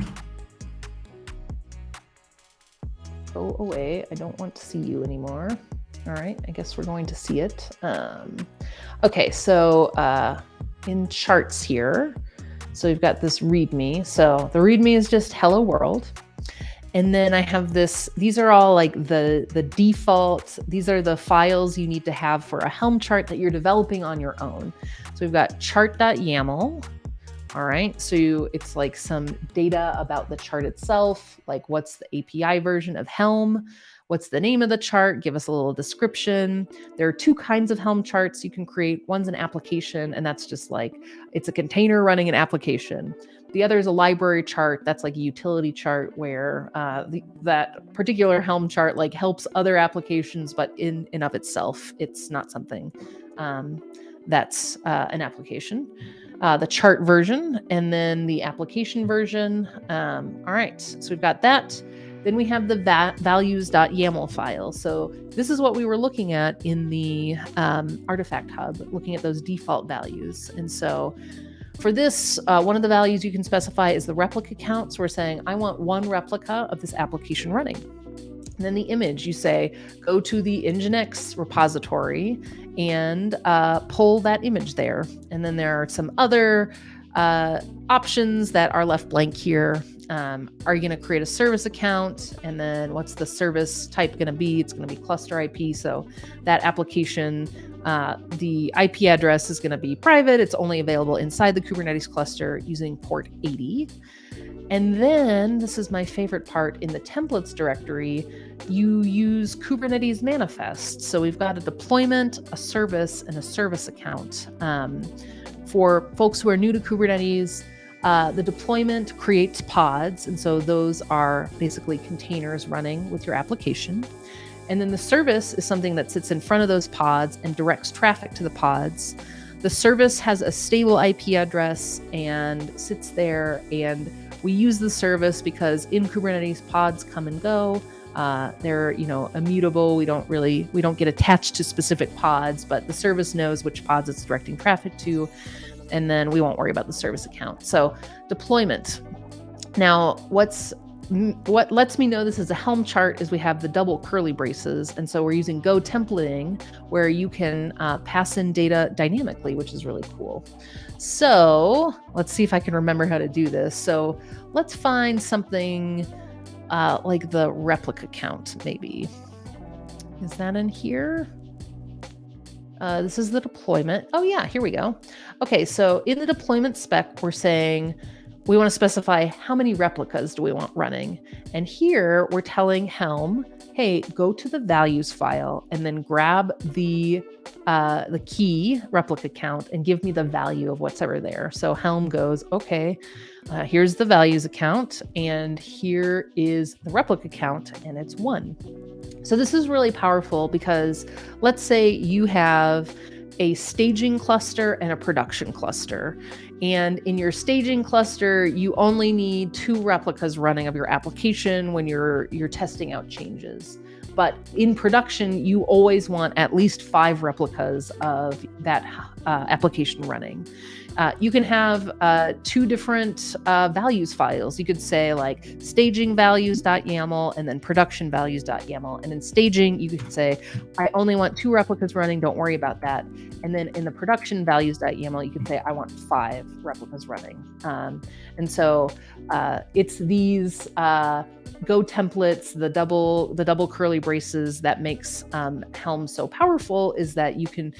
Go away, I don't want to see you anymore. All right, I guess we're going to see it. Okay, so in charts here, so we've got this README. So the README is just hello world. And then I have this, these are all like the default, these are the files you need to have for a Helm chart that you're developing on your own. So we've got chart.yaml. All right, so it's like some data about the chart itself, like what's the API version of Helm, what's the name of the chart, give us a little description. There are two kinds of Helm charts you can create. One's an application, and that's just like, it's a container running an application. The other is a library chart. That's like a utility chart where that particular Helm chart like helps other applications, but in and of itself, it's not something that's an application. The chart version, and then the application version. All right, so we've got that. Then we have the values.yaml file. So this is what we were looking at in the artifact hub, looking at those default values. And so for this, one of the values you can specify is the replica count. So we're saying, I want one replica of this application running. And then the image, you say, go to the Nginx repository and pull that image there. And then there are some other options that are left blank here. Are you going to create a service account? And then what's the service type going to be? It's going to be cluster IP. So that application, the IP address is going to be private. It's only available inside the Kubernetes cluster using port 80. And then this is my favorite part, in the templates directory, you use Kubernetes manifest. So we've got a deployment, a service, and a service account. For folks who are new to Kubernetes, the deployment creates pods. And so those are basically containers running with your application. And then the service is something that sits in front of those pods and directs traffic to the pods. The service has a stable IP address and sits there and we use the service because in Kubernetes pods come and go. They're, immutable. We don't get attached to specific pods, but the service knows which pods it's directing traffic to, and then we won't worry about the service account. So deployment. Now, what lets me know this is a Helm chart is we have the double curly braces. And so we're using Go templating where you can pass in data dynamically, which is really cool. So let's see if I can remember how to do this. So let's find something like the replica count, maybe. Is that in here? This is the deployment. Oh yeah, here we go. Okay, so in the deployment spec, we're saying we want to specify how many replicas do we want running. And here we're telling Helm, hey, go to the values file and then grab the key replica count and give me the value of what's ever there. So Helm goes, okay, here's the values account and here is the replica count and it's 1. So this is really powerful because let's say you have a staging cluster and a production cluster. And in your staging cluster, you only need 2 replicas running of your application when you're testing out changes. But in production, you always want at least 5 replicas of that application running. You can have 2 different values files. You could say like staging values.yaml and then production values.yaml. And in staging, you could say, I only want 2 replicas running. Don't worry about that. And then in the production values.yaml, you could say, I want 5 replicas running. And so it's these Go templates, the double curly braces that makes Helm so powerful is that you can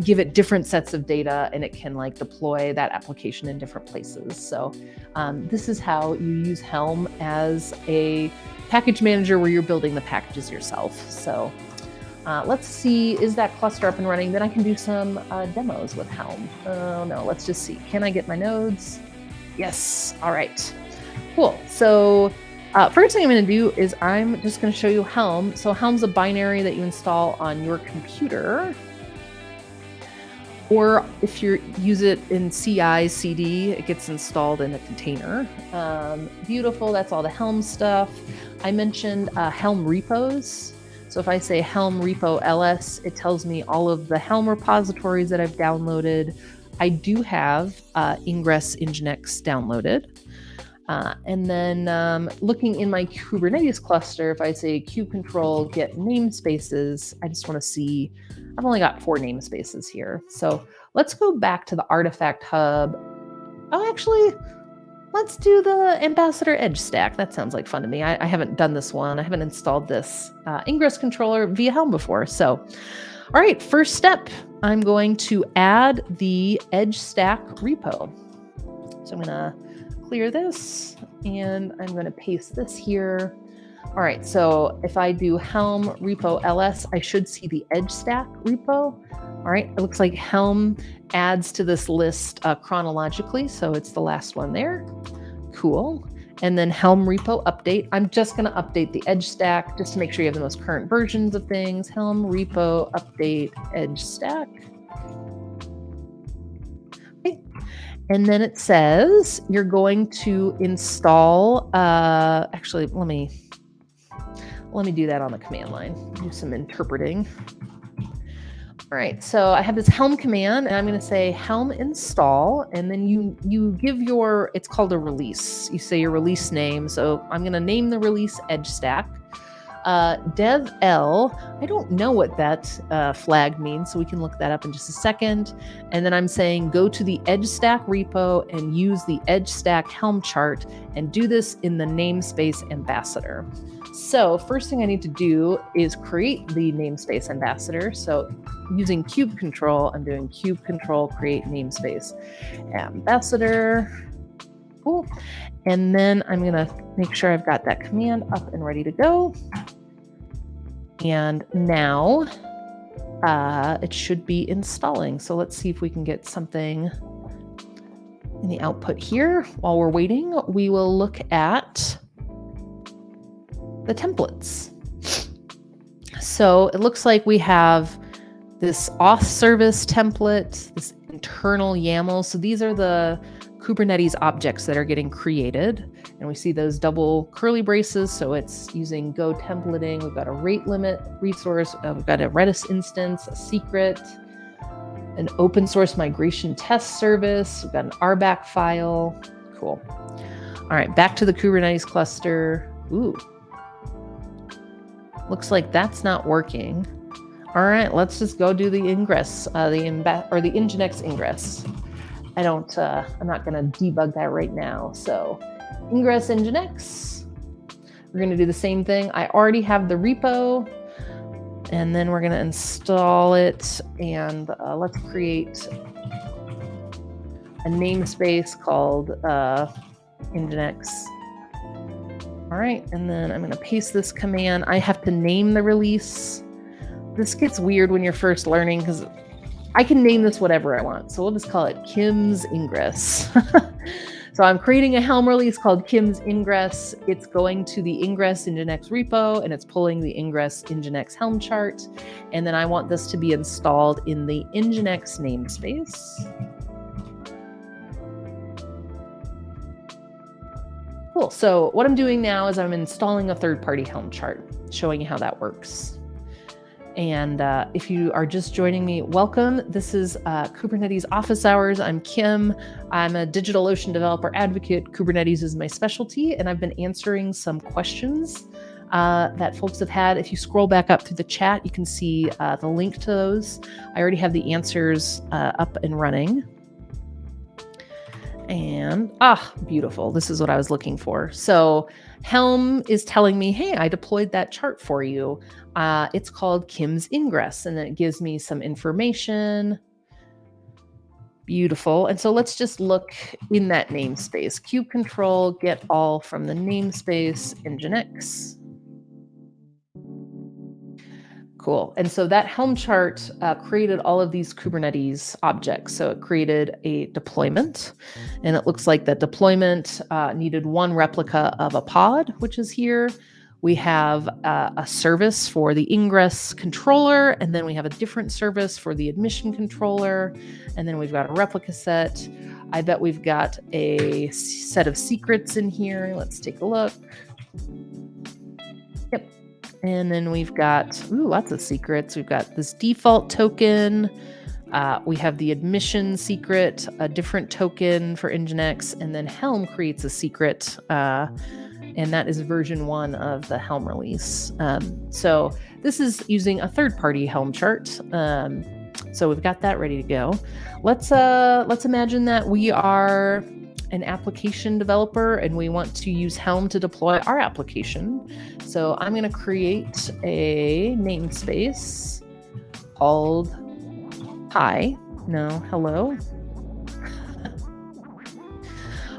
give it different sets of data and it can like deploy that application in different places. So this is how you use Helm as a package manager where you're building the packages yourself. So let's see, is that cluster up and running? Then I can do some demos with Helm. Oh no, let's just see. Can I get my nodes? Yes. All right. Cool. So first thing I'm going to do is I'm just going to show you Helm. So Helm's a binary that you install on your computer. Or if you use it in CI/CD, it gets installed in a container. Beautiful. That's all the Helm stuff. I mentioned Helm repos. So if I say Helm repo ls, it tells me all of the Helm repositories that I've downloaded. I do have ingress nginx downloaded. And then looking in my Kubernetes cluster, if I say kubectl get namespaces, I just want to see, I've only got 4 namespaces here. So let's go back to the artifact hub. Oh, actually, let's do the Ambassador Edge stack. That sounds like fun to me. I haven't done this one. I haven't installed this ingress controller via Helm before. So, all right, first step, I'm going to add the Edge stack repo. So I'm going to clear this and I'm going to paste this here. All right, so if I do Helm repo ls, I should see the Edge stack repo. All right, it looks like Helm adds to this list chronologically, so it's the last one there. Cool. And then Helm repo update. I'm just going to update the Edge stack just to make sure you have the most current versions of things. Helm repo update Edge stack. Okay. And then it says you're going to install, actually, let me do that on the command line, do some interpreting. All right, so I have this Helm command and I'm going to say Helm install, and then you give your, it's called a release. You say your release name. So I'm going to name the release Edge stack. Dev L, I don't know what that flag means, so we can look that up in just a second. And then I'm saying go to the Edge stack repo and use the Edge stack Helm chart and do this in the namespace ambassador. So first thing I need to do is create the namespace ambassador. So using kubectl, I'm doing kubectl create namespace ambassador. Cool. And then I'm going to make sure I've got that command up and ready to go. And now it should be installing. So let's see if we can get something in the output here. While we're waiting, we will look at the templates. So it looks like we have this auth service template, this internal YAML. So these are the Kubernetes objects that are getting created. And we see those double curly braces. So it's using Go templating. We've got a rate limit resource. We've got a Redis instance, a secret, an open source migration test service. We've got an RBAC file. Cool. All right, back to the Kubernetes cluster. Ooh. Looks like that's not working. All right, let's just go do the ingress, the Nginx ingress. I'm not gonna debug that right now. So ingress Nginx. We're gonna do the same thing. I already have the repo, and then we're gonna install it, and let's create a namespace called Nginx. All right, and then I'm gonna paste this command. I have to name the release. This gets weird when you're first learning because I can name this whatever I want. So we'll just call it Kim's Ingress. So I'm creating a Helm release called Kim's Ingress. It's going to the Ingress Nginx repo, and it's pulling the Ingress Nginx Helm chart. And then I want this to be installed in the Nginx namespace. Cool. So what I'm doing now is I'm installing a third-party Helm chart, showing you how that works. And if you are just joining me, welcome. This is Kubernetes Office Hours. I'm Kim. I'm a DigitalOcean developer advocate. Kubernetes is my specialty, and I've been answering some questions that folks have had. If you scroll back up through the chat, you can see the link to those. I already have the answers up and running. And, beautiful. This is what I was looking for. So Helm is telling me, hey, I deployed that chart for you. It's called Kim's Ingress, and then it gives me some information. Beautiful. And so let's just look in that namespace. Kube control, get all from the namespace, Nginx. Cool. And so that Helm chart created all of these Kubernetes objects. So it created a deployment, and it looks like that deployment needed one replica of a pod, which is here. We have a service for the ingress controller, and then we have a different service for the admission controller, and then we've got a replica set. I bet we've got a set of secrets in here. Let's take a look. Yep. And then we've got lots of secrets. We've got this default token. We have the admission secret, a different token for Nginx, and then Helm creates a secret, and that is version 1 of the Helm release. So this is using a third-party Helm chart. So we've got that ready to go. Let's imagine that we are an application developer and we want to use Helm to deploy our application. So I'm going to create a namespace called hello.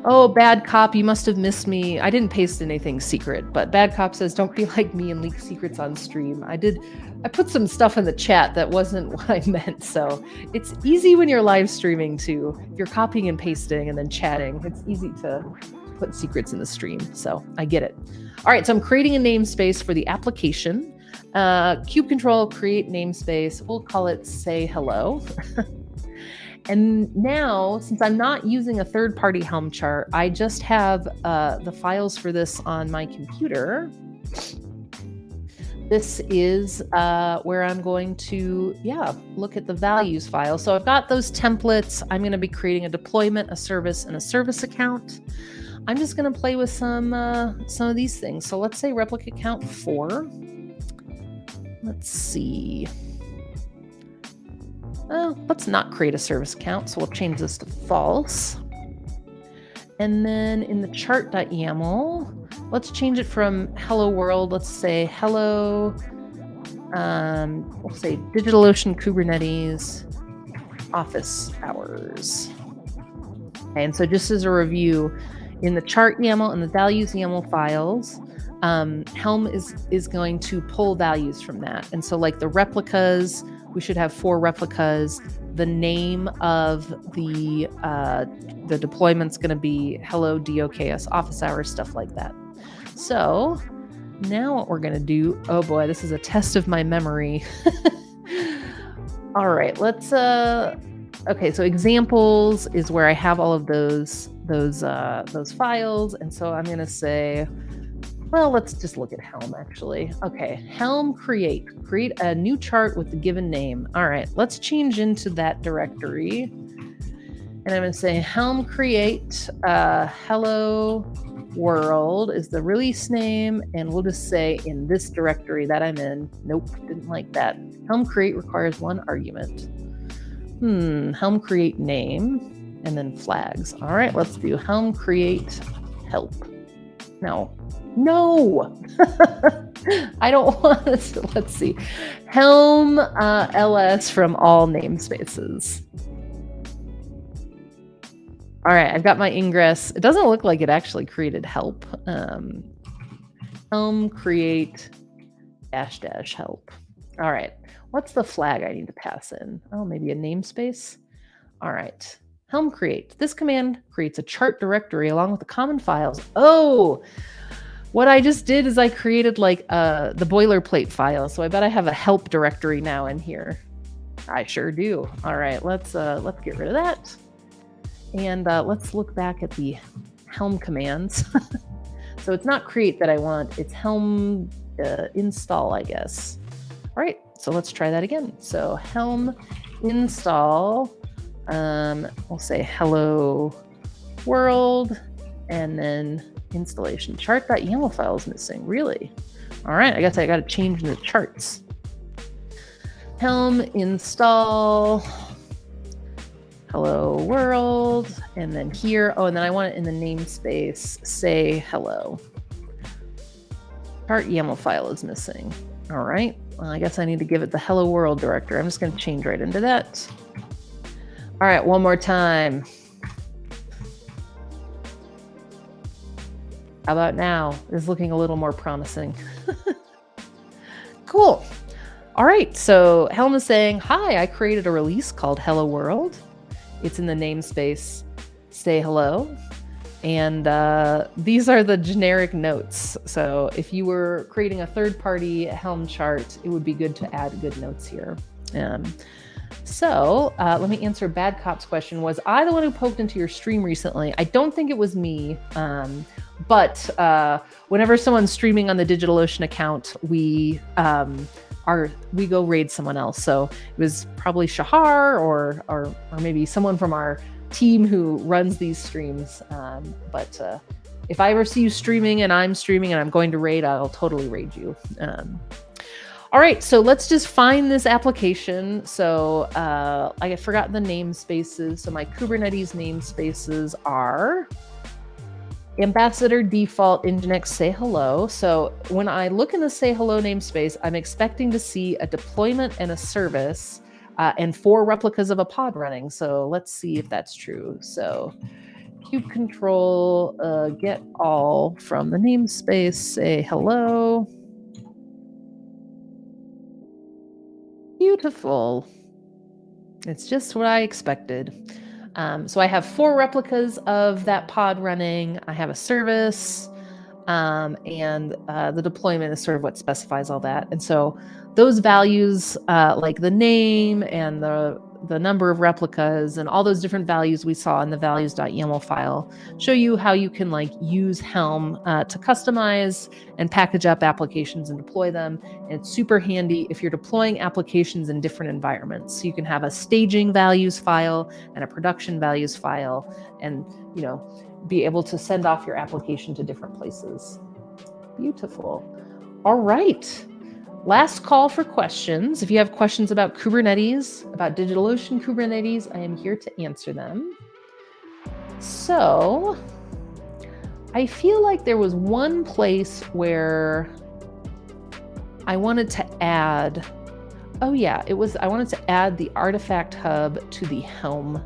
Oh, bad cop, you must have missed me. I didn't paste anything secret, but bad cop says, don't be like me and leak secrets on stream. I put some stuff in the chat that wasn't what I meant. So it's easy when you're live streaming too. If you're copying and pasting and then chatting, it's easy to put secrets in the stream. So I get it. All right, so I'm creating a namespace for the application. Kube control, create namespace. We'll call it say hello. And now, since I'm not using a third-party Helm chart, I just have the files for this on my computer. This is where I'm going to, look at the values file. So I've got those templates. I'm going to be creating a deployment, a service, and a service account. I'm just going to play with some of these things. So let's say replica count 4. Let's see. Let's not create a service account, so we'll change this to false. And then in the chart.yaml, let's change it from hello world. Let's say hello, we'll say DigitalOcean Kubernetes office hours. Okay, and so just as a review, in the chart YAML and the values YAML files, Helm is going to pull values from that. And so like the replicas, we should have 4 replicas. The name of the deployment's going to be hello DOKS office hours, stuff like that. So now what we're going to do, oh boy, this is a test of my memory. All right, let's, okay, so examples is where I have all of those those files. And so I'm going to say, well, let's just look at Helm actually. Okay, Helm create a new chart with the given name. All right, let's change into that directory. And I'm going to say Helm create hello world is the release name, and we'll just say in this directory that I'm in. Nope, didn't like that. Helm create requires one argument. Helm create name and then flags. All right, let's do Helm create help. No, I don't want this. Let's see. Helm ls from all namespaces. All right, I've got my ingress. It doesn't look like it actually created help. Helm create -- help. All right, what's the flag I need to pass in? Oh, maybe a namespace. All right, Helm create. This command creates a chart directory along with the common files. Oh, what I just did is I created like the boilerplate file. So I bet I have a help directory now in here. I sure do. All right, let's get rid of that. And let's look back at the Helm commands. So it's not create that I want, it's Helm install, I guess. All right, so let's try that again. So Helm install, we'll say hello world, and then installation chart.yaml file is missing, really? All right, I guess I got to change the charts. Helm install hello world, and then here, oh, and then I want it in the namespace, say hello. Chart YAML file is missing. All right, well, I guess I need to give it the hello world directory. I'm just going to change right into that. All right, one more time. How about now? It's looking a little more promising. Cool. All right, so Helm is saying, hi, I created a release called Hello World. It's in the namespace, say hello. And these are the generic notes. So if you were creating a third-party Helm chart, it would be good to add good notes here. So let me answer Bad Cop's question. Was I the one who poked into your stream recently? I don't think it was me. But whenever someone's streaming on the DigitalOcean account, we go raid someone else. So it was probably Shahar or maybe someone from our team who runs these streams. But if I ever see you streaming and I'm streaming and I'm going to raid, I'll totally raid you. All right, so let's just find this application. So I forgot the namespaces. So my Kubernetes namespaces are Ambassador default Nginx say hello. So when I look in the say hello namespace, I'm expecting to see a deployment and a service and 4 replicas of a pod running. So let's see if that's true. So kube control get all from the namespace, say hello. Beautiful. It's just what I expected. So I have 4 replicas of that pod running. I have a service, and the deployment is sort of what specifies all that. And so those values, like the name and the number of replicas and all those different values we saw in the values.yaml file, show you how you can use Helm to customize and package up applications and deploy them. And it's super handy if you're deploying applications in different environments. So you can have a staging values file and a production values file, and be able to send off your application to different places. Beautiful. All right. Last call for questions. If you have questions about Kubernetes, about DigitalOcean Kubernetes, I am here to answer them. So I feel like there was one place where I wanted to add, I wanted to add the artifact hub to the Helm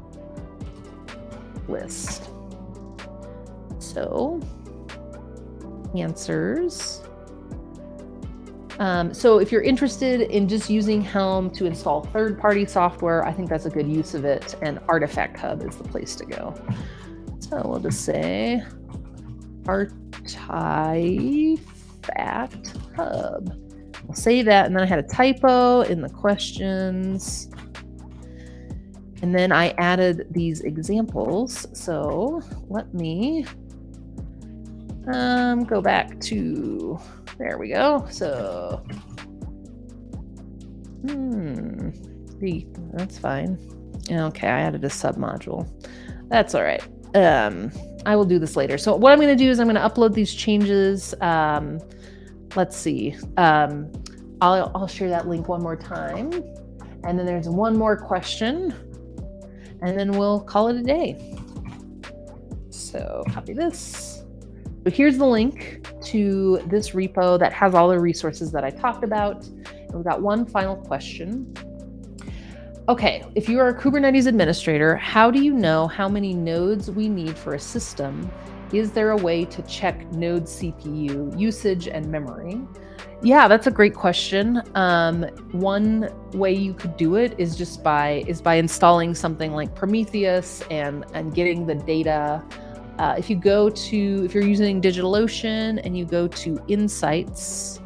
list. So answers. So if you're interested in just using Helm to install third-party software, I think that's a good use of it, and Artifact Hub is the place to go. So we'll just say Artifact Hub. We'll save that, and then I had a typo in the questions. And then I added these examples. So let me go back to, there we go. So, that's fine. Okay, I added a submodule. That's all right. I will do this later. So what I'm going to do is I'm going to upload these changes. Let's see. I'll share that link one more time. And then there's one more question. And then we'll call it a day. So copy this. So here's the link to this repo that has all the resources that I talked about. And we've got one final question. Okay, if you are a Kubernetes administrator, how do you know how many nodes we need for a system? Is there a way to check node CPU usage and memory? Yeah, that's a great question. One way you could do it is just by installing something like Prometheus and getting the data. If you're using DigitalOcean and you go to Insights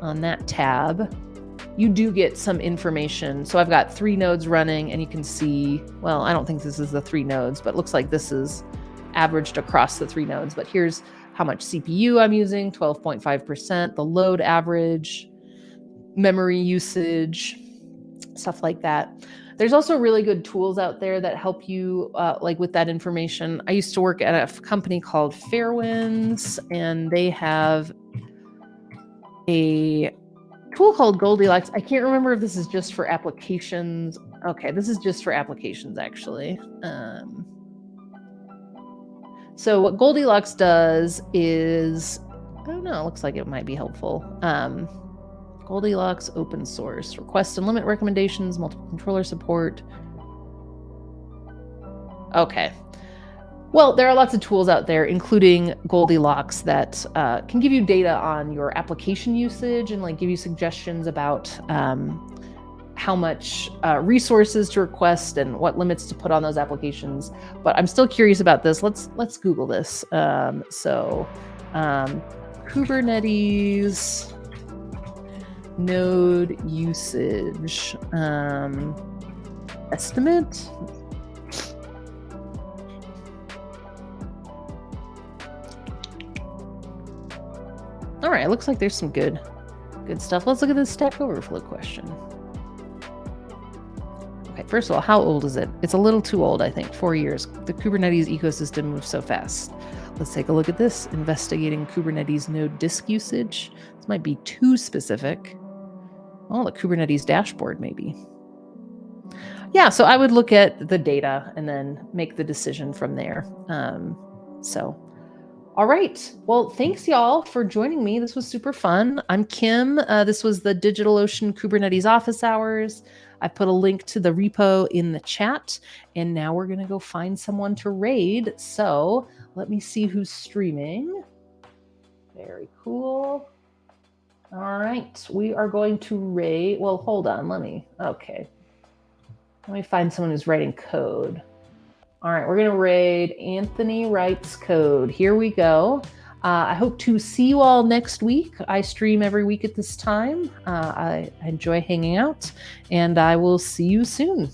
on that tab, you do get some information. So I've got 3 nodes running, and you can see, well, I don't think this is the 3 nodes, but it looks like this is averaged across the 3 nodes. But here's how much CPU I'm using, 12.5%, the load average, memory usage, stuff like that. There's also really good tools out there that help you like with that information. I used to work at a company called Fairwinds, and they have a tool called Goldilocks. I can't remember if this is just for applications. Okay, this is just for applications, actually. So what Goldilocks does is, I don't know, it looks like it might be helpful. Goldilocks open source, request and limit recommendations, multiple controller support. Okay. Well, there are lots of tools out there, including Goldilocks, that can give you data on your application usage and like give you suggestions about how much resources to request and what limits to put on those applications. But I'm still curious about this. Let's Google this. Kubernetes node usage estimate. All right, it looks like there's some good stuff. Let's look at the Stack Overflow question. Okay, first of all, how old is it? It's a little too old, I think, 4 years. The Kubernetes ecosystem moves so fast. Let's take a look at this. Investigating Kubernetes node disk usage. This might be too specific. Well, the Kubernetes dashboard, maybe. Yeah, so I would look at the data and then make the decision from there. All right. Well, thanks, y'all, for joining me. This was super fun. I'm Kim. This was the DigitalOcean Kubernetes office hours. I put a link to the repo in the chat, and now we're going to go find someone to raid. So let me see who's streaming. Very cool. All right. We are going to raid. Well, hold on. Okay. Let me find someone who's writing code. All right, we're going to raid Anthony Writes Code. Here we go. I hope to see you all next week. I stream every week at this time. I enjoy hanging out, and I will see you soon.